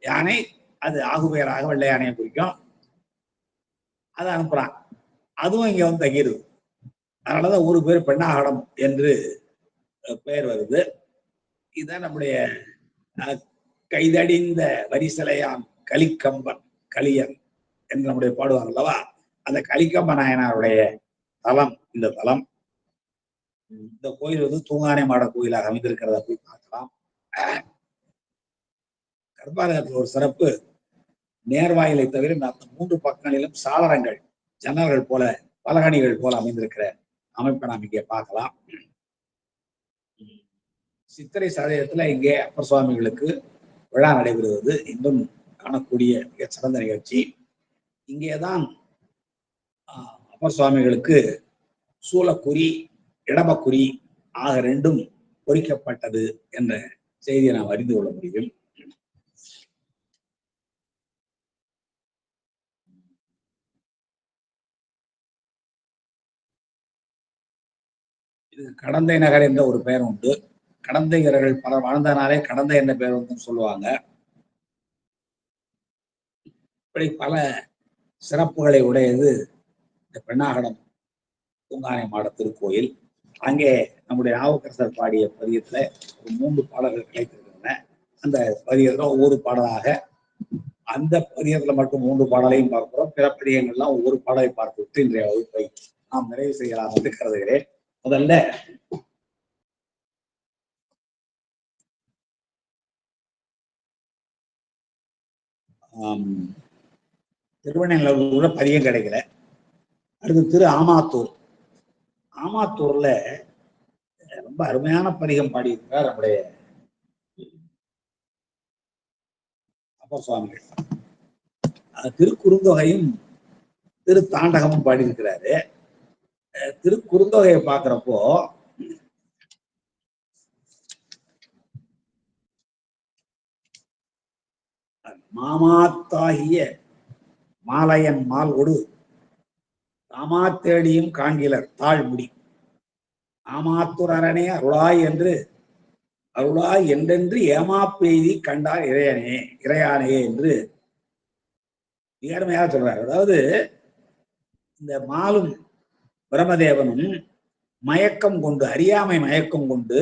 S1: யானை, அது ஆகுபெயராக வெள்ளை யானையை குறிக்கும். அதை அனுப்புறான். அதுவும் இங்க வந்து தங்கிடுது. அதனாலதான் ஒரு பேர் பெண்ணாகடம் என்று பெயர் வருது. இதுதான் நம்முடைய கைதடிந்த வரிசலையான் கலிக்கம்பன் கலியன் என்று நம்முடைய பாடுவார் அல்லவா, அந்த கலிக்கம்ப நாயனாருடைய தலம் இந்த தலம். இந்த கோயில் வந்து தூங்கானை மாட கோயிலாக அமைந்திருக்கிறத போய் பார்க்கலாம். கர்ப்பாலயத்தில் ஒரு சிறப்பு, நேர்வாயிலை தவிர அந்த 3 பக்கங்களிலும் சாளரங்கள், ஜன்னல்கள் போல, பலகணிகள் போல அமைந்திருக்கிற அமைப்பை நாம் இங்கே பார்க்கலாம். சித்திரை சதயத்துல இங்கே அப்பர் சுவாமிகளுக்கு விழா நடைபெறுவது இன்றும் காணக்கூடிய மிக சிறந்த நிகழ்ச்சி. இங்கேதான் அப்பர் சுவாமிகளுக்கு சூலக்குறி, இடமக்குறி ஆக 2ம் பொறிக்கப்பட்டது என்ற செய்தியை நாம் அறிந்து கொள்ள முடியும். இது கடந்தை நகர் என்ற ஒரு பெயர் உண்டு. கடந்தையர்கள் பலர் வாழ்ந்தனாலே கடந்தை என்ற பெயர் வந்து சொல்லுவாங்க. இப்படி பல சிறப்புகளை உடையது இந்த பெண்ணாகடம் தூங்கானை மாட திருக்கோயில். அங்கே நம்முடைய நாவுக்கரசர் பாடிய பதியத்துல ஒரு 3 பாடல்கள் கிடைத்திருக்கின்றன. அந்த பதியத்துல ஒவ்வொரு பாடலாக, அந்த பதியத்துல மட்டும் 3 பாடலையும் பார்க்கிறோம். பிற பதியங்கள்லாம் ஒவ்வொரு பாடலை பார்த்துவிட்டு இன்றைய வகுப்பை நாம் நிறைவு செய்யலாம் என்று கருதுகிறேன். முதல்ல திருவண்ணூர்ல பதியம் கிடைக்கல. அடுத்து திரு ஆமாத்தூர். ஆமாத்தூர்ல ரொம்ப அருமையான பதிகம் பாடியிருக்கிறார் நம்முடைய அப்பர் சுவாமிகள். திருக்குறுந்தொகையும் திரு தாண்டகமும் பாடியிருக்கிறாரு. திருக்குறுந்தொகையை பார்க்கிறப்போ மாமாத்தாகிய மாலையன் மால் ஒடு தாமாத்தேடியும் காண்கிலர் தாழ்முடி ஆமாத்தூர் அரணே அருளாய் என்றென்று ஏமாப்பெய்தி கண்டார் இறையானே என்று நேர்மையாக சொல்றார். அதாவது இந்த மாலும் பிரமதேவனும் மயக்கம் கொண்டு, அறியாமை மயக்கம் கொண்டு,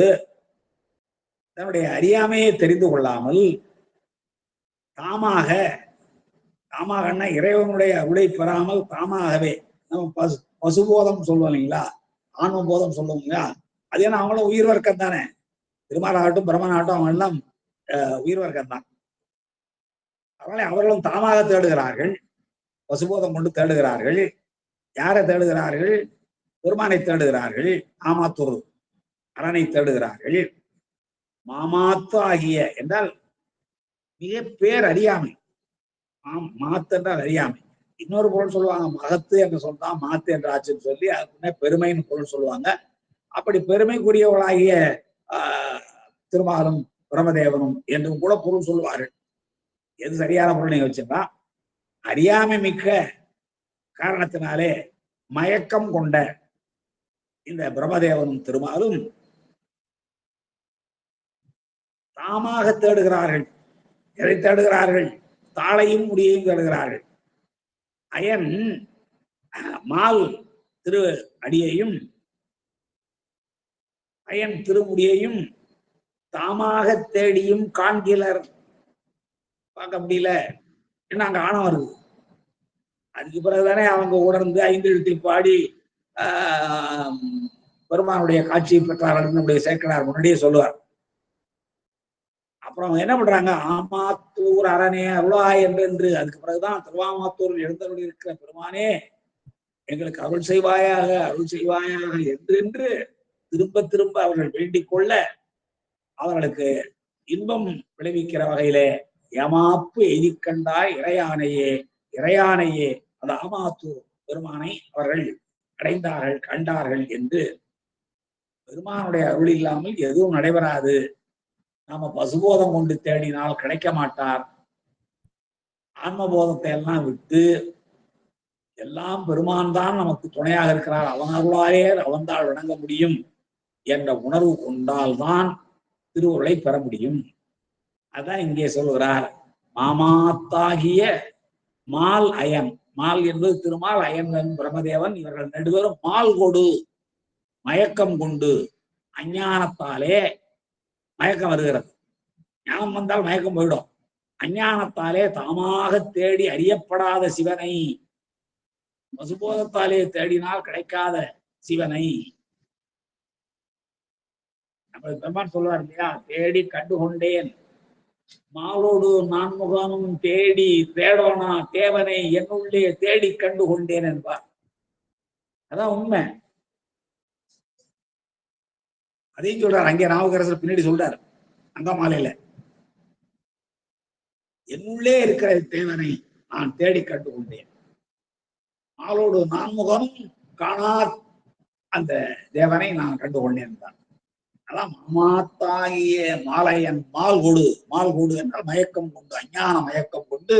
S1: தன்னுடைய அறியாமையை தெரிந்து கொள்ளாமல் தாமாகன்னா இறைவனுடைய அருளை பெறாமல் தாமாகவே, நம்ம பசுபோதம் சொல்லுவோம் இல்லைங்களா, ஆன்ம போதம் சொல்லுவோம் இல்லையா, அது ஏன்னா அவங்களும் உயிர் வர்க்கம் தானே. திருமாலாகட்டும் பிரம்மனாகட்டும் அவங்க எல்லாம் உயிர் வர்க்கம் தான். அதனால அவர்களும் தாமாக தேடுகிறார்கள், பசுபோதம் கொண்டு தேடுகிறார்கள். யாரை தேடுகிறார்கள்? பெருமானை தேடுகிறார்கள். ஆமாத்தூர் அரணை தேடுகிறார்கள். மாமாத்து ஆகிய என்றால் மிக பேர் அறியாமை. மாத்து என்றால் அறியாமை. இன்னொரு பொருள் சொல்லுவாங்க, மகத்து என்று சொன்னா மாத்து என்று ஆச்சுன்னு சொல்லி அதுக்குன்னே பெருமைன்னு பொருள் சொல்லுவாங்க. அப்படி பெருமைக்குரியவர்களாகிய திருமாலும் பிரமதேவனும் என்றும் கூட பொருள் சொல்லுவார்கள். எது சரியான பொருள் நீங்க வச்சுன்னா, அறியாமை மிக்க காரணத்தினாலே மயக்கம் கொண்ட இந்த பிரம்மதேவனும் திருமாலும் தாமாக தேடுகிறார்கள். எதை தேடுகிறார்கள்? தாளையும் முடியையும் தேடுகிறார்கள். அயன் மால் திரு அடியையும் அயன் திருமுடியையும் தாமாக தேடியும் காண்கிலர். பார்க்க முடியல, என்ன அங்க ஆணவம் வருது. அதுக்கு பிறகுதானே அவங்க உணர்ந்து 5 எழுத்தில் பாடி பெருமானுடைய காட்சியை பெற்றார்கள் நம்முடைய சேக்கனார் முன்னாடியே சொல்லுவார். அப்புறம் என்ன பண்றாங்க? ஆமாத்தூர் அரணே அருளாய் என்று அதுக்கு பிறகுதான் திருவாமாத்தூரில் எழுந்தருள் இருக்கிற பெருமானே எங்களுக்கு அருள் செய்வாயாக, அருள் செய்வாயாக என்று திரும்ப திரும்ப அவர்கள் வேண்டிக் கொள்ள அவர்களுக்கு இன்பம் விளைவிக்கிற வகையிலே ஏமாப்பு எய்தி கண்டாய் இறையானையே, இறையானையே அந்த ஆமாத்தூர் பெருமானை அவர்கள் அடைந்தார்கள், கண்டார்கள் என்று. பெருமானுடைய அருள் இல்லாமல் எதுவும் நடைபெறாது. நாம பசுபோதம் கொண்டு தேடினால் கிடைக்க மாட்டார். ஆன்மபோதத்தை எல்லாம் விட்டு எல்லாம் பெருமான் தான் நமக்கு துணையாக இருக்கிறார், அவன் அருளாலே அவன்தால் வணங்க முடியும் என்ற உணர்வு கொண்டால்தான் திருவுருளை பெற முடியும். அதான் இங்கே சொல்கிறார். மாமாத்தாகிய மால் அயன். மால் என்பது திருமால், அயன் பிரம்மதேவன். இவர்கள் நடுவரும் மால் கொடு மயக்கம் கொண்டு, அஞ்ஞானத்தாலே மயக்கம் வருகிறது. ஞானம் வந்தால் மயக்கம் போயிடும். அஞ்ஞானத்தாலே தாமாக தேடி அறியப்படாத சிவனை, பசுபோதத்தாலே தேடினால் கிடைக்காத சிவனை நம்ம பெருமான் சொல்லுவார் இல்லையா, தேடி கண்டுகொண்டேன் மாலோடு நான்முகனும் தேடி தேடோனா தேவனை என்னுள்ளே தேடி கண்டு கொண்டேன் என்பார். அதான் உண்மை. அதையும் சொல்றார் அங்கே நாவுக்கரசர் பின்னாடி சொல்றார் அங்கமாலையில, என்னுள்ளே இருக்கிற தேவனை நான் தேடி கண்டு கொண்டேன், மாலோடு நான்முகனும் காணா அந்த தேவனை நான் கண்டு கொண்டேன் தான். அதான் மாத்தாகிய மாலையன் மால் கொடு என்றால் மயக்கம் கொண்டு, அஞ்ஞான மயக்கம் கொண்டு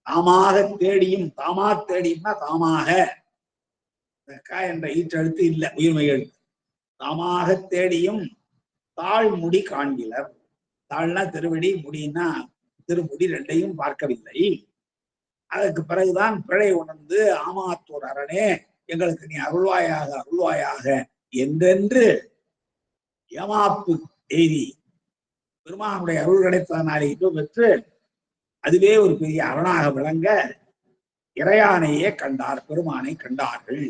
S1: தாமாக தேடியும், தாமா தேடியும்னா தாமாக என்ற ஈற்றெழுத்து இல்லை, உயிர்மை எழுத்து. தாமாக தேடியும் தாழ்முடி காண்கிலர். தாழ்னா திருவடி, முடின்னா திருமுடி, ரெண்டையும் பார்க்கவில்லை. அதற்கு பிறகுதான் பிழை உணர்ந்து ஆமாத்தூர் அரணே எங்களுக்கு நீ அருள்வாயாக அருள்வாயாக என்றென்று ஏமாப்பு எய்தி பெருமானுடைய அருள் கிடைத்ததனாலே இன்னும் பெற்று அதுவே ஒரு பெரிய அரணாக விளங்க இறையானையே கண்டார், பெருமானை கண்டார்கள்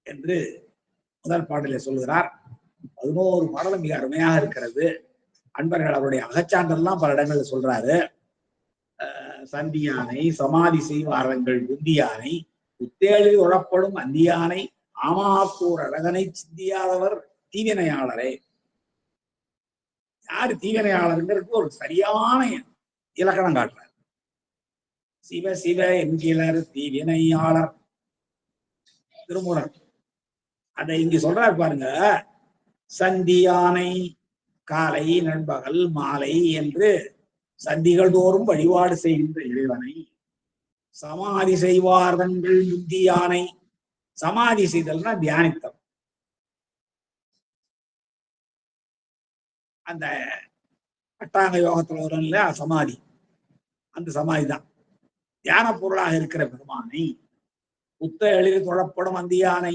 S1: என்று முதல் பாடலை சொல்கிறார். 11 பாடலும் மிக அருமையாக இருக்கிறது. அன்பர்கள் அவருடைய அகச்சான்றெல்லாம் பல இடங்களில் சொல்றாரு. சந்தியானை, சமாதி செய்வாரங்கள் குந்தியானை, புத்தேளில் உழப்படும் அந்தியானை, ஆமாத்தூர் அழகனை சிந்தியாதவர் தீவினையாளரே. யாரு தீவினையாளருங்கிறதுக்கு ஒரு சரியான இலக்கணம் காட்டுறார். சிவ சிவ என்கிறர் தீவினையாளர் திருமூலர். அதை இங்க சொல்றாரு பாருங்க. சந்தியானை காலை நண்பகல் மாலை என்று சந்திகள் தோறும் வழிபாடு செய்கின்ற இறைவனை, சமாதி செய்வார்கள் புத்தியானை. சமாதி செய்தல்னா தியானித்தல். அந்த அட்டாங்க யோகத்துல வரும் இல்ல சமாதி, அந்த சமாதி தான் தியான பொருளாக இருக்கிற பெருமானை, புத்த எளில் தொழப்படும் அந்தியானை,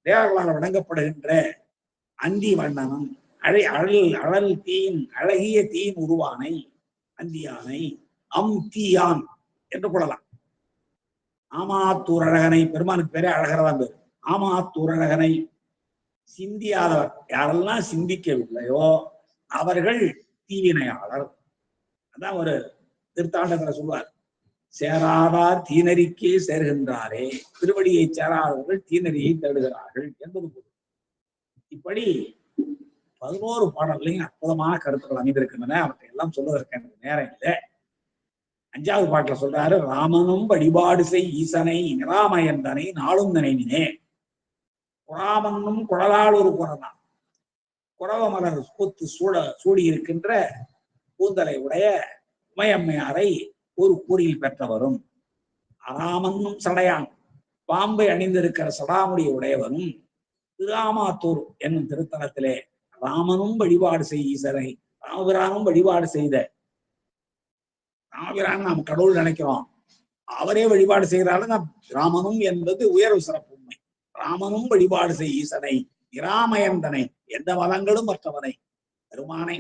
S1: தேவர்களால் வணங்கப்படுகின்ற அந்தி வண்ணனும், அழல் தீன் அழகிய தீன் உருவானை அந்தியானை, தீயான் என்று கொள்ளலாம். ஆமாத்தூர் அழகனை, பெருமானுக்கு பேரே அழகரதான் பேரு. ஆமாத்தூர் அழகனை சிந்தியாதவர், யாரெல்லாம் சிந்திக்கவில்லையோ அவர்கள் தீவினையாளர். அதான் ஒரு திருத்தாண்டத்துல சொல்வார், சேராதார் தீநெறிக்கே சேர்கின்றாரே, திருவடியை சேராதவர்கள் தீநெறியை தேடுகிறார்கள் என்பது பொருள். இப்படி 11 பாடல்களையும் அற்புதமான கருத்துக்கள் அமைந்திருக்கின்றன. அவற்றை எல்லாம் சொல்வதற்கு எனக்கு நேரம் இல்லை. 5வது பாட்டுல சொல்றாரு, ராமனும் வழிபாடு செய் ஈசனை நிராமயந்தனை நாளும் நினைவினே. குராமன்னும் குழலால் ஒரு குரலாம், குறவ மலர் கூத்து சூடி இருக்கின்ற கூந்தலை உடைய உமையம்மையாரை ஒரு கூறியில் பெற்றவரும், அராமன்னும் சடையான் பாம்பை அணிந்திருக்கிற சடாமுடிய உடையவரும், திருஆமாத்தூர் என்னும் திருத்தலத்திலே ராமனும் வழிபாடு செய் ஈசனை, ராமபிரானும் வழிபாடு செய்த, ராமபிரான் நாம் கடவுள் நினைக்கிறோம், அவரே வழிபாடு செய்கிறாலும் ராமனும் என்பது உயர்வு சிறப்பு உண்மை. ராமனும் வழிபாடு செய் ஈசனை இராமயந்தனை, எந்த மதங்களும் மற்றவனை பெருமானை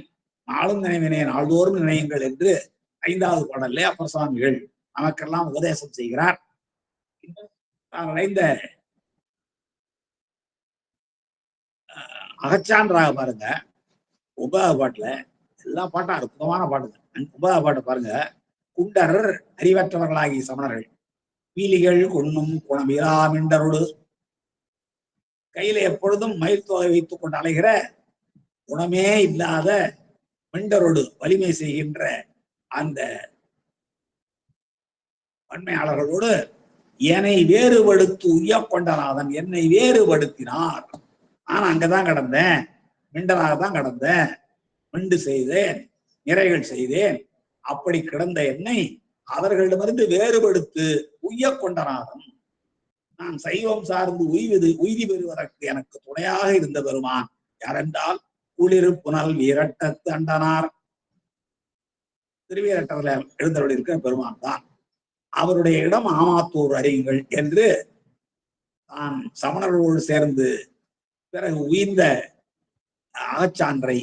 S1: நாளும் நினைவினே, நாள்தோறும் நினையுங்கள் என்று 5வது பாடல்ல அப்பர் சுவாமிகள் நமக்கெல்லாம் உபதேசம் செய்கிறார். நான் நினைந்த அகச்சான்றாக பாருங்க, 9வது பாட்டுல எல்லா பாட்டும் அற்புதமான பாட்டுங்க. 9வது பாட்டு பாருங்க, குண்டர் அறிவற்றவர்களாகிய சமணர்கள் பீலிகள் கொன்னும் குணமிலா மிண்டரோடு, கையில எப்பொழுதும் மயில் தொகை வைத்துக் கொண்டு அலைகிற குணமே இல்லாத மிண்டரோடு வலிமை செய்கின்ற அந்த வன்மையாளர்களோடு என்னை வேறுபடுத்து உய்ய கொண்டநாதன் என்னை வேறுபடுத்தினார். ஆனா அங்கதான் கடந்தேன், மிண்டனாக தான் கடந்தேன், மிண்டு செய்தேன், நிறைகள் செய்தேன். அப்படி கிடந்த என்னை அவர்களிடமிருந்து வேறுபடுத்து உய்ய கொண்டநாதன், நான் சைவம் சார்ந்து உய்தி பெறுவதற்கு எனக்கு துணையாக இருந்த பெருமான் யாரென்றால் குளிர் புனல் வீரட்டத்து அண்டனார், திருவீரட்டத்துல எழுந்தவர்கள் இருக்கிற பெருமான் தான். அவருடைய இடம் ஆமாத்தூர் அறியுங்கள் என்று தான் சமணர்களோடு சேர்ந்து பிறகு உயிர்ந்த அகச்சான்றை,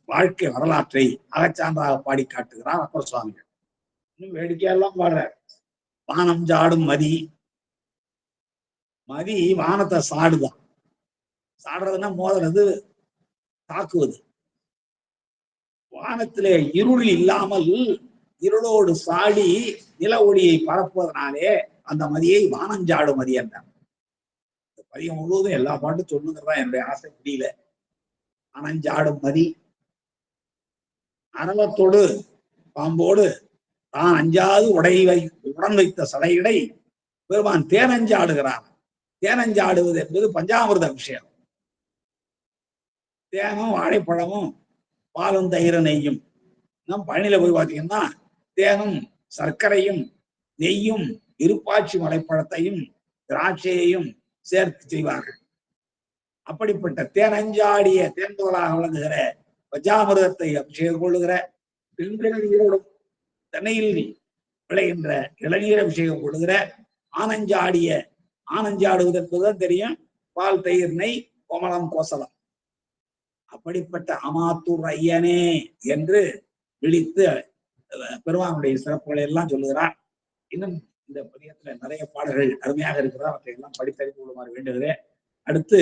S1: வாழ்க்கை வரலாற்றை அகச்சான்றாக பாடி காட்டுகிறார் அப்பர் சுவாமிகள். இன்னும் வேடிக்கையெல்லாம் பாடுறார். வானம் சாடும் மதி, மதி வானத்தை சாடுதான். சாடுறதுன்னா மோதுறது, தாக்குவது. வானத்திலே இருள் இல்லாமல் இருளோடு சாடி நில ஒளியை பரப்புவதனாலே அந்த மதியை வானஞ்சாடு மதி என்றார். பதியம் முழுவதும் எல்லா பாட்டும் சொல்லுங்கிறதா என்னுடைய ஆசை, முடியல. வானஞ்சாடும் மதி, அரவத்தோடு பாம்போடு தான் அஞ்சாது உடன் வைத்த சடையிடை பெருமான் தேனஞ்சாடுகிறார். தேனஞ்சாடுவது என்பது பஞ்சாமிர்த விஷயம். தேனும் வாழைப்பழமும் பாலும் தயிர நெய்யும். நம் பழனியில போய் பார்த்தீங்கன்னா தேனும் சர்க்கரையும் நெய்யும் இருப்பாட்சி மலைப்பழத்தையும் திராட்சையையும் சேர்த்து செய்வார்கள். அப்படிப்பட்ட தேனஞ்சாடிய தேன்தோலாக விளங்குகிற பஞ்சாமிர்தத்தை அபிஷேகம் கொள்ளுகிற பெண்களோடும் தென்னையில் விளைகின்ற இளநீர் அபிஷேகம் கொள்ளுகிற ஆனஞ்சாடிய, ஆனஞ்சாடுவது என்பதுதான் தெரியும், பால் தயிர் நெய் கோமலம் கோசலம். அப்படிப்பட்ட அமாத்தூர் ஐயனே என்று விழித்து பெருமானுடைய சிறப்புகளை எல்லாம் சொல்லுகிறார். இன்னும் இந்த பதியத்துல நிறைய பாடல்கள் அருமையாக இருக்கிறதா, அவற்றை எல்லாம் படித்தறிந்து கொள்ளுமாறு வேண்டுகிறேன். அடுத்து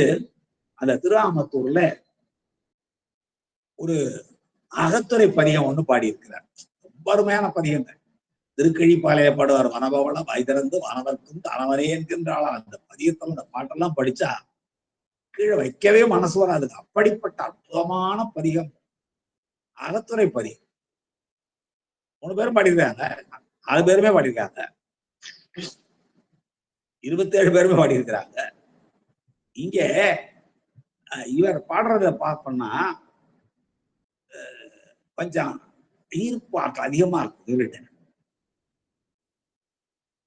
S1: அந்த திருஆமத்தூர்ல ஒரு அகத்துறை பதியம் ஒண்ணு பாடியிருக்கிறார். ரொம்ப அருமையான பதியம். திருக்கழிப்பாளைய பாடுவார், வனபவள வாய்திறந்து வானவர்க்கும் தானவரே என்கின்றாள். அந்த பதியத்தில் அந்த பாட்டெல்லாம் படிச்சா கீழே வைக்கவே மனசு வராது. அப்படிப்பட்ட அற்புதமான பதிகம் அகத்துறை பதியம். 3 பேரும் பாடியிருக்காங்க, 4 பேருமே பாடியிருக்காங்க, 27 பேருமே பாடியிருக்கிறாங்க. இங்க இவர் பாடுறத பார்ப்போம்னா கொஞ்சம் ஈர்ப்பாற்றல் அதிகமா இருக்கும். இவர்கிட்ட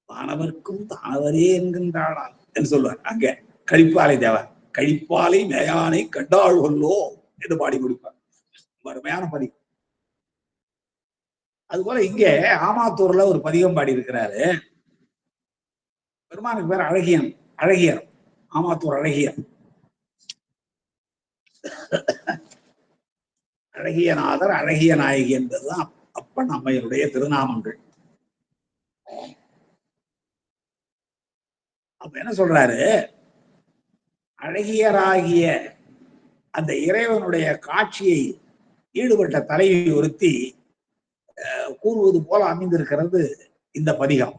S1: வானவர்க்கும் தானவரே என்கின்றாளா என்று சொல்லுவார். அங்க கழிப்பாலை தேவர், கழிப்பாலை மேயானை கண்டாள் கொல்லோ என்று பாடி முடிப்பார். அருமையான பதிகம். அதுபோல இங்க ஆமாத்தூர்ல ஒரு பதிகம் பாடி இருக்கிறாரு. பெருமானுக்கு பேர் அழகியன், அழகியர், ஆமாத்தூர் அழகியர். அழகியநாதர், அழகிய நாயகி என்பதுதான் அப்பன் அம்மையருடைய திருநாமங்கள். அப்ப என்ன சொல்றாரு, அழகியராகிய அந்த இறைவனுடைய காட்சியை ஈடுபட்ட தலைவி ஒருத்தி கூறுவது போல அமைந்திருக்கிறது இந்த பதிகம்.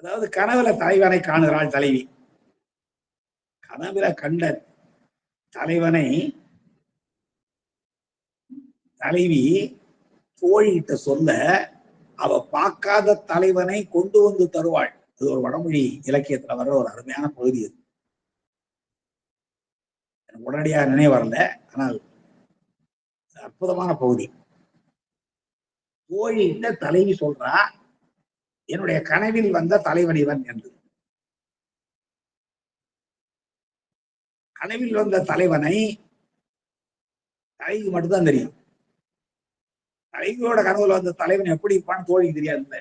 S1: அதாவது கனவுல தலைவனை காணுகிறாள் தலைவி. கனவுல கண்ட தலைவனை தலைவி தோழிகிட்ட சொல்ல, அவ பார்க்காத தலைவனை கொண்டு வந்து தருவாள். இது ஒரு வடமொழி இலக்கியத்துல வர்ற ஒரு அருமையான பகுதி. அது எனக்கு உடனடியாக நினைவு வரல, ஆனால் அற்புதமான பகுதி. தோழிகிட்ட தலைவி சொல்றா, என்னுடைய கனவில் வந்த தலைவன் இவன் என்று. கனவில் வந்த தலைவனை தலைவிக்கு மட்டும்தான் தெரியும். தலைவியோட கனவுல வந்த தலைவன் எப்படி இருப்பான்னு தோழிக்கு தெரியாது.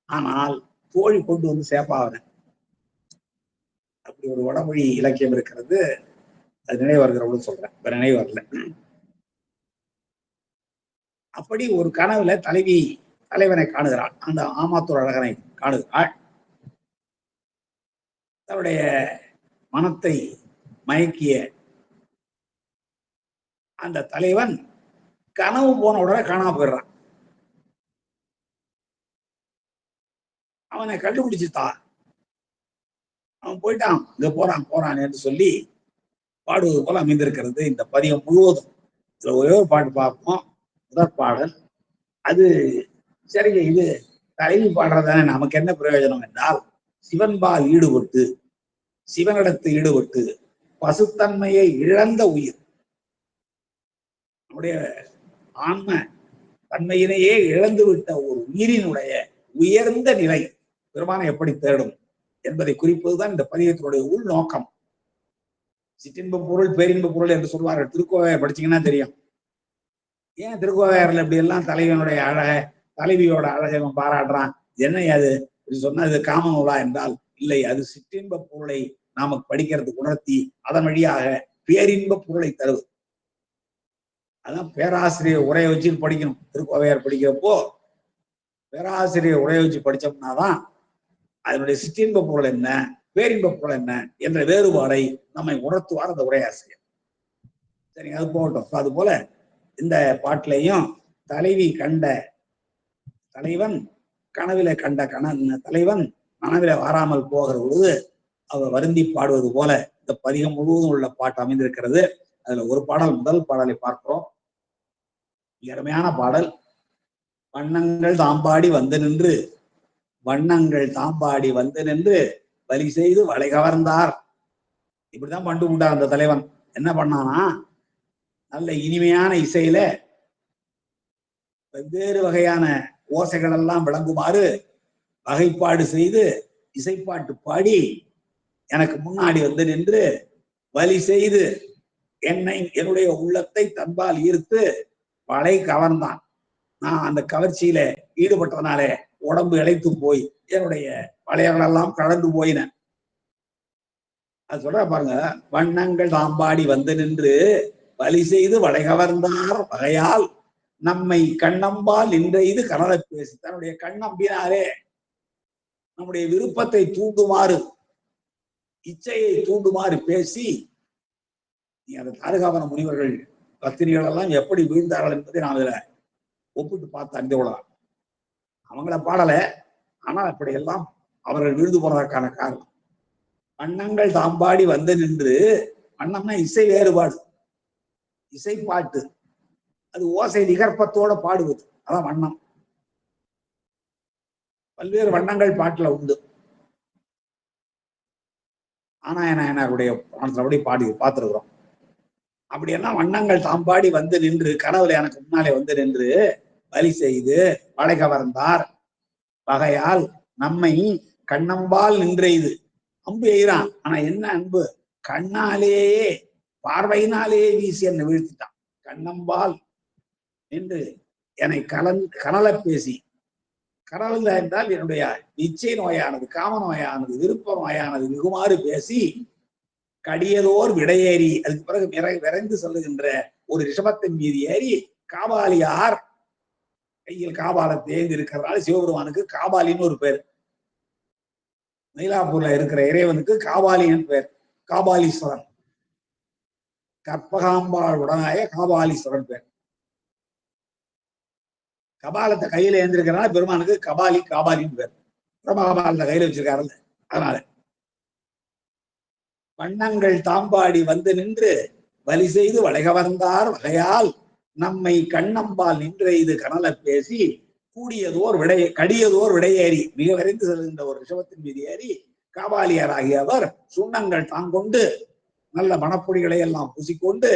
S1: ஆனால் தோழி கொண்டு வந்து சேர்ப்பாவன. அப்படி ஒரு வடமொழி இலக்கியம் இருக்கிறது. அது நினைவு வருகிறவங்களும் சொல்றேன், இப்ப நினைவு வரல. அப்படி ஒரு கனவுல தலைவி தலைவனை காணுகிறாள், அந்த ஆமாத்தூர் அழகனை காணுகிறாள். தன்னுடைய மனத்தை மயக்கிய அந்த தலைவன் கனவு போன உடனே காணாம போயிடுறான். அவனை கண்டுபிடிச்சுட்டான். அவன் போயிட்டான், இங்க போறான் என்று சொல்லி பாடுவது போல அமைந்திருக்கிறது இந்த பதிகம் முழுவதும். இதுல ஒரே ஒரு பாட்டு பார்ப்போம், முதற் பாடல். அது சரி, இது தலைவி பாடுறதானே, நமக்கு என்ன பிரயோஜனம் என்றால், சிவன்பால் ஈடுபட்டு சிவனிடத்து ஈடுபட்டு பசுத்தன்மையை இழந்த உயிர், நம்முடைய ஆன்ம தன்மையினையே இழந்து விட்ட ஒரு உயிரினுடைய உயர்ந்த நிலை பெருமானை எப்படி தேடும் என்பதை குறிப்பதுதான் இந்த பதிகத்தினுடைய உள் நோக்கம். சிற்றின்ப பொருள் பேரின்ப பொருள் என்று சொல்வார்கள். திருக்கோவையார் படிச்சீங்கன்னா தெரியும். ஏன் திருக்கோவையாரில் இப்படி எல்லாம் தலைவனுடைய அழக, தலைவியோட அழகை பாராட்டுறான்? என்ன அது சொன்னா இது காம நூலா என்றால் இல்லை, அது சிற்றின்ப பொருளை நாம படிக்கிறதுக்கு உணர்த்தி அதன் வழியாக பேரின்ப பொருளை தருவது. அதான் பேராசிரியர் உரையை வச்சு படிக்கணும். திருக்கோவையார் படிக்கிறப்போ பேராசிரியர் உரையை வச்சு படிச்சோம்னாதான் அதனுடைய சிற்றின்ப பொருள் என்ன, பேரின்ப பொருள் என்ன என்ற வேறுபாடை நம்மை உணர்த்துவார் அந்த உரையாசிரியர். சரிங்க, அது போகட்டும். அது போல இந்த பாட்டிலையும் தலைவி கண்ட தலைவன் கனவில கண்ட தலைவன் கனவில வாராமல் போகிற பொழுது அவர் வருந்தி பாடுவது போல இந்த பதிகம் முழுவதும் உள்ள பாட்டு அமைந்திருக்கிறது. அதுல ஒரு பாடல், முதல் பாடலை பார்க்கிறோம். அருமையான பாடல். வண்ணங்கள் தாம்பாடி வந்து நின்று, வண்ணங்கள் தாம்பாடி வந்து நின்று வலி செய்து வளை கவர்ந்தார். இப்படிதான் பண்டு விட்டார் அந்த தலைவன். என்ன பண்ணானா, நல்ல இனிமையான இசையில வெவ்வேறு வகையான ஓசைகள் எல்லாம் விளங்குமாறு வகைப்பாடு செய்து இசைப்பாட்டு பாடி எனக்கு முன்னாடி வந்து நின்று வலி செய்து என்னுடைய உள்ளத்தை தன்பால் ஈர்த்து வளை கவர்ந்தான். நான் அந்த கவர்ச்சியில ஈடுபட்டதுனாலே உடம்பு இழைத்து போய் என்னுடைய வளையங்கள் எல்லாம் கலந்து போயின. அது சொல்ற பாருங்க, வண்ணங்கள் தாம்பாடி வந்து நின்று வலி செய்து வளை கவர்ந்தார் வகையால் நம்மை கண்ணம்பால் நின்ற இது கனலை பேசி, தன்னுடைய கண்ணம்பினாரே நம்முடைய விருப்பத்தை தூண்டுமாறு, இச்சையை தூண்டுமாறு பேசி, அந்த தாரகாவன முனிவர்கள் பத்திரிகள் எல்லாம் எப்படி வீழ்ந்தார்கள் என்பதை நாம் இதுல ஒப்பிட்டு பார்த்து அறிந்து கொள்ளலாம். அவங்கள பாடல, ஆனா அப்படி எல்லாம் அவர்கள் விழுந்து போனதற்கான காரணம் வண்ணங்கள் தாம்பாடி வந்து நின்று. வண்ணம்னா இசை வேறுபாடு, இசை பாட்டு, அது ஓசை நிகர்ப்பத்தோட பாடுவது, அதான் வண்ணம். பல்வேறு வண்ணங்கள் பாட்டுல உண்டு. ஆனா என்னுடைய பாடி பார்த்திருக்கிறோம். அப்படி என்ன வண்ணங்கள் தாம்பாடி வந்து நின்று, கனவுல எனக்கு முன்னாலே வந்து நின்று வலி செய்து வளை கவர்ந்தார் வகையால் நம்மை கண்ணம்பால் நின்றது. அம்பு எய்கிறான், ஆனா என்ன அன்பு, கண்ணாலேயே பார்வையினாலேயே வீசி என்னை வீழ்த்திட்டான். கண்ணம்பால் நின்று என்னை கனல பேசி, கனவுல என்றால் என்னுடைய இச்சை நோயானது, காம நோயானது, விருப்ப நோயானது வெகுமாறு பேசி கடியதோர் விடையேறி, அதுக்கு பிறகு விரைந்து சொல்லுகின்ற ஒரு ரிஷபத்தின் மீது ஏறி, காபாலியார் கையில் காபாலத்தை ஏந்தி இருக்கிறதால சிவபெருமானுக்கு காபாலின்னு ஒரு பேர். மயிலாப்பூர்ல இருக்கிற இறைவனுக்கு காபாலின்னு பேர். காபாலீஸ்வரன், கற்பகாம்பாள் உடனாய காபாலீஸ்வரன் பேர். கபாலத்தை கையில ஏந்திருக்கிறனால பெருமானுக்கு கபாலி காபாலின்னு பேர். பிரம்மகபாலத்தை கையில வச்சிருக்காருல்ல, அதனால. வண்ணங்கள் தாம்பாடி வந்து நின்று வலி செய்து வளைகவர்ந்தார் வகையால் நம்மை கண்ணம்பால் நின்று இது கனல பேசி கடியதோர் விடையேறி மிக விரைந்து செல்கின்ற ஒரு ரிஷபத்தின் மீது ஏறி காபாலியராகிய அவர் சுண்ணங்கள் தாங்கொண்டு நல்ல மணப்பொடிகளை எல்லாம் பூசிக்கொண்டு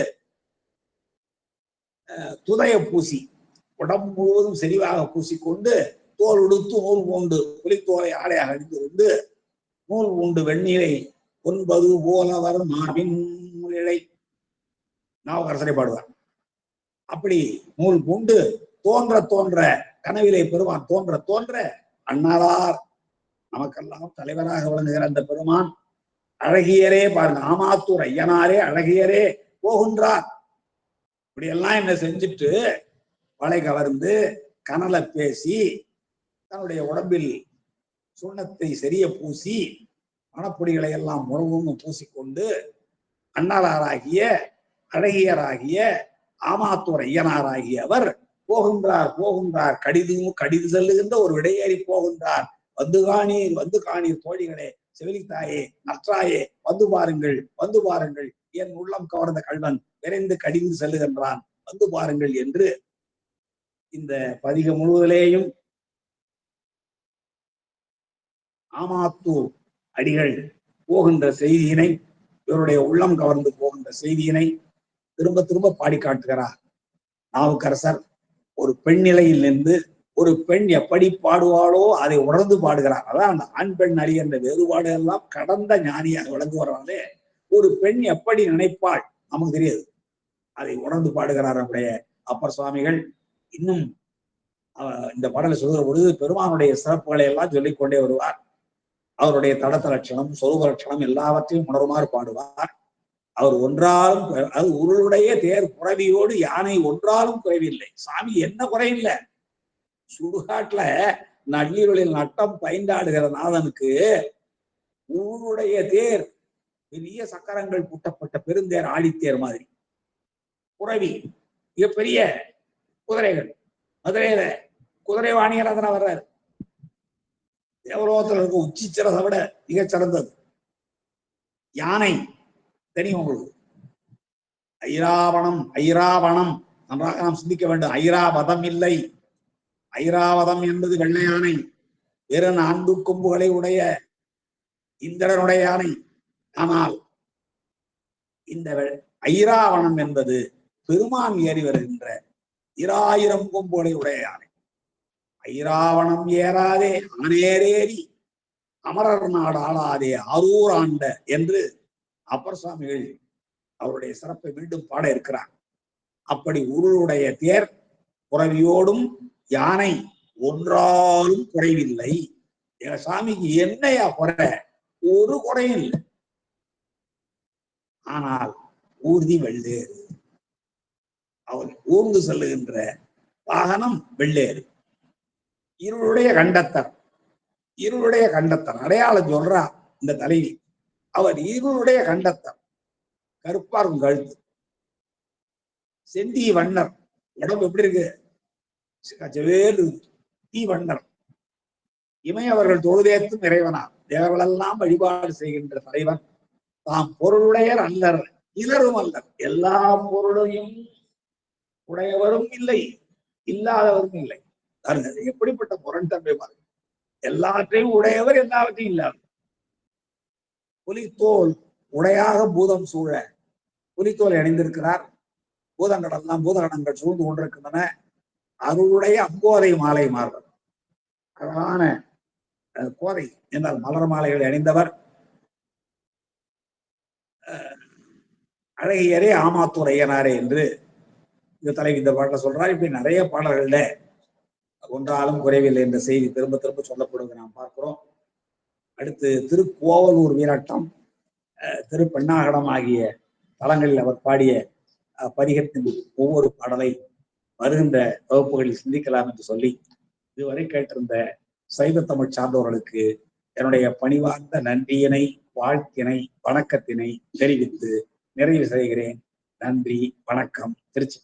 S1: துதைய பூசி உடம்பு முழுவதும் செறிவாக பூசிக்கொண்டு தோல் உடுத்து நூல் பூண்டு புலித்தோலை ஆடையாக அணிந்திருந்து நூல் பூண்டு வெந்நீரை ஒன்பது போலவர் மாவின் இழை நாவுக்கரசரை பாடுவார். அப்படி நூல் பூண்டு தோன்ற தோன்ற கனவிலே பெருமான் தோன்ற தோன்ற அண்ணலார் நமக்கெல்லாம் தலைவராக விளங்குகிற அந்த பெருமான் அழகியரே பாருங்க, ஆமாத்தூர் ஐயனாரே அழகியரே போகின்றார். இப்படி எல்லாம் என்ன செஞ்சுட்டு வளை கவர்ந்து கனலை பேசி தன்னுடைய உடம்பில் சுண்ணத்தை சரிய பூசி மணப்பொடிகளை எல்லாம் முறவும் பூசிக்கொண்டு அண்ணலாராகிய அழகியராகிய ஆமாத்தூர் ஐயனாராகிய அவர் போகின்றார் கடிது செல்லுகின்ற ஒரு விடையேறி போகின்றார். வந்து காணீர் தோழிகளே, செவிலித்தாயே, நற்றாயே, வந்து பாருங்கள் என் உள்ளம் கவர்ந்த கள்வன் விரைந்து கடிந்து செல்லுகின்றான், வந்து பாருங்கள் என்று இந்த பதிகம் முழுவதிலேயும் ஆமாத்தூர் அடிகள் போகின்ற செய்தியினை, இவருடைய உள்ளம் கவர்ந்து போகின்ற செய்தியினை திரும்ப திரும்ப பாடி காட்டுகிறார் நாவுக்கரசர். ஒரு பெண் நிலையில் நின்று ஒரு பெண் எப்படி பாடுவாளோ அதை உணர்ந்து பாடுகிறார். அதான் அந்த ஆண் பெண் அறி என்ற வேறுபாடு எல்லாம் கடந்த ஞானியாக விளங்குவராலே ஒரு பெண் எப்படி நினைப்பாள் நமக்கு தெரியாது, அதை உணர்ந்து பாடுகிறார் நம்முடைய அப்பர் சுவாமிகள். இன்னும் இந்த பாடலை சொல்கிற பொழுது பெருமானுடைய சிறப்புகளை எல்லாம் சொல்லிக்கொண்டே வருவார். அவருடைய தடத்த லட்சணம், சொருப லட்சணம் எல்லாவற்றையும் உணருமாறு பாடுவார். அவர் ஒன்றாலும், அது உருளுடைய தேர் புறவியோடு யானை ஒன்றாலும் குறைவில்லை. சாமி என்ன குறையில்லை, சுடுகாட்டுல நள்ளிருளில் நட்டம் பைந்தாடுகிற நாதனுக்கு ஊருடைய தேர், பெரிய சக்கரங்கள் பூட்டப்பட்ட பெருந்தேர், ஆழித்தேர் மாதிரி புறவி, மிகப்பெரிய குதிரைகள். மதுரையில குதிரை வாணியராதனா வர்றாரு. தேவலோகத்தில் இருக்கும் உச்சி சிறதை விட மிகச் சிறந்தது யானை. தெரியும் உங்களுக்கு, ஐராவணம் நன்றாக நாம் சிந்திக்க வேண்டும். ஐராவதம் இல்லை, ஐராவதம் என்பது வெள்ளை யானை, வேறு 4 கொம்புகளை உடைய இந்திரனுடைய யானை. ஆனால் இந்த ஐராவணம் என்பது பெருமான் ஏறி வருகின்ற 1000 கொம்புகளை உடைய யானை. ஐராவணம் ஏறாதே ஆனேரேறி அமரர் நாடு ஆளாதே ஆரூர் ஆண்ட என்று அப்பர் சுவாமிகள் அவருடைய சிறப்பை மீண்டும் பாட இருக்கிறார். அப்படி உருளுடைய தேர் புறவியோடும் யானை ஒன்றாலும் குறைவில்லை. எங்க சாமிக்கு என்னையா குறை, ஒரு குறையும் இல்லை. ஆனால் ஊர்தி வெள்ளேறு, அவர் ஊர்ந்து செல்லுகின்ற வாகனம் வெள்ளேறு. இருளுடைய கண்டத்தர் அடையாளம் சொல்றா இந்த தலைவி. அவர் இருளுடைய கண்டத்தர், கருப்பாரும் கழுத்து, செந்தி வண்ணர், உடம்பு எப்படி இருக்கு, வேறு தீ வண்ணர். இமையவர்கள் தொழுதேத்தும் இறைவனார், தேவர்களெல்லாம் வழிபாடு செய்கின்ற தலைவன். தாம் பொருளுடையர் அல்லர் இலரும் அல்லர், எல்லா பொருளையும் உடையவரும் இல்லை, இல்லாதவரும் இல்லை. எப்படிப்பட்ட முரண்தன்மை பாருங்க, எல்லாற்றையும் உடையவர், எல்லாவற்றையும் இல்லாத. புலித்தோல் உடையாக பூதம் சூழ புலித்தோலை அணிந்திருக்கிறார். பூதகணங்கள் சூழ்ந்து கொண்டிருக்கின்றன. அருளுடைய அங்கோதை மாலை மாறுவர், அழகான கோதை என்றால் மலர் மாலைகளை அணிந்தவர். அழகியரே ஆமாத்தூர் ஐயனாரே என்று இந்த தலைவி இந்த பாட்டை சொல்றார். இப்படி நிறைய பாடல்கள்ல ஒன்றாலும் குறைவில்லை என்ற செய்தி திரும்ப திரும்ப சொல்லப்படுவதை நாம் பார்க்கிறோம். அடுத்து திருக்கோவலூர் வீராட்டம், திருப்பெண்ணாகடம் ஆகிய தலங்களில் அவர் பாடிய பதிகத்தின் ஒவ்வொரு பாடலை வருகின்ற வகுப்புகளில் சிந்திக்கலாம் என்று சொல்லி, இதுவரை கேட்டிருந்த சைவ தமிழ் சார்ந்தவர்களுக்கு என்னுடைய பணிவார்ந்த நன்றியினை வாழ்த்தினை வணக்கத்தினை தெரிவித்து நிறைவு செய்கிறேன். நன்றி, வணக்கம். திருச்சி.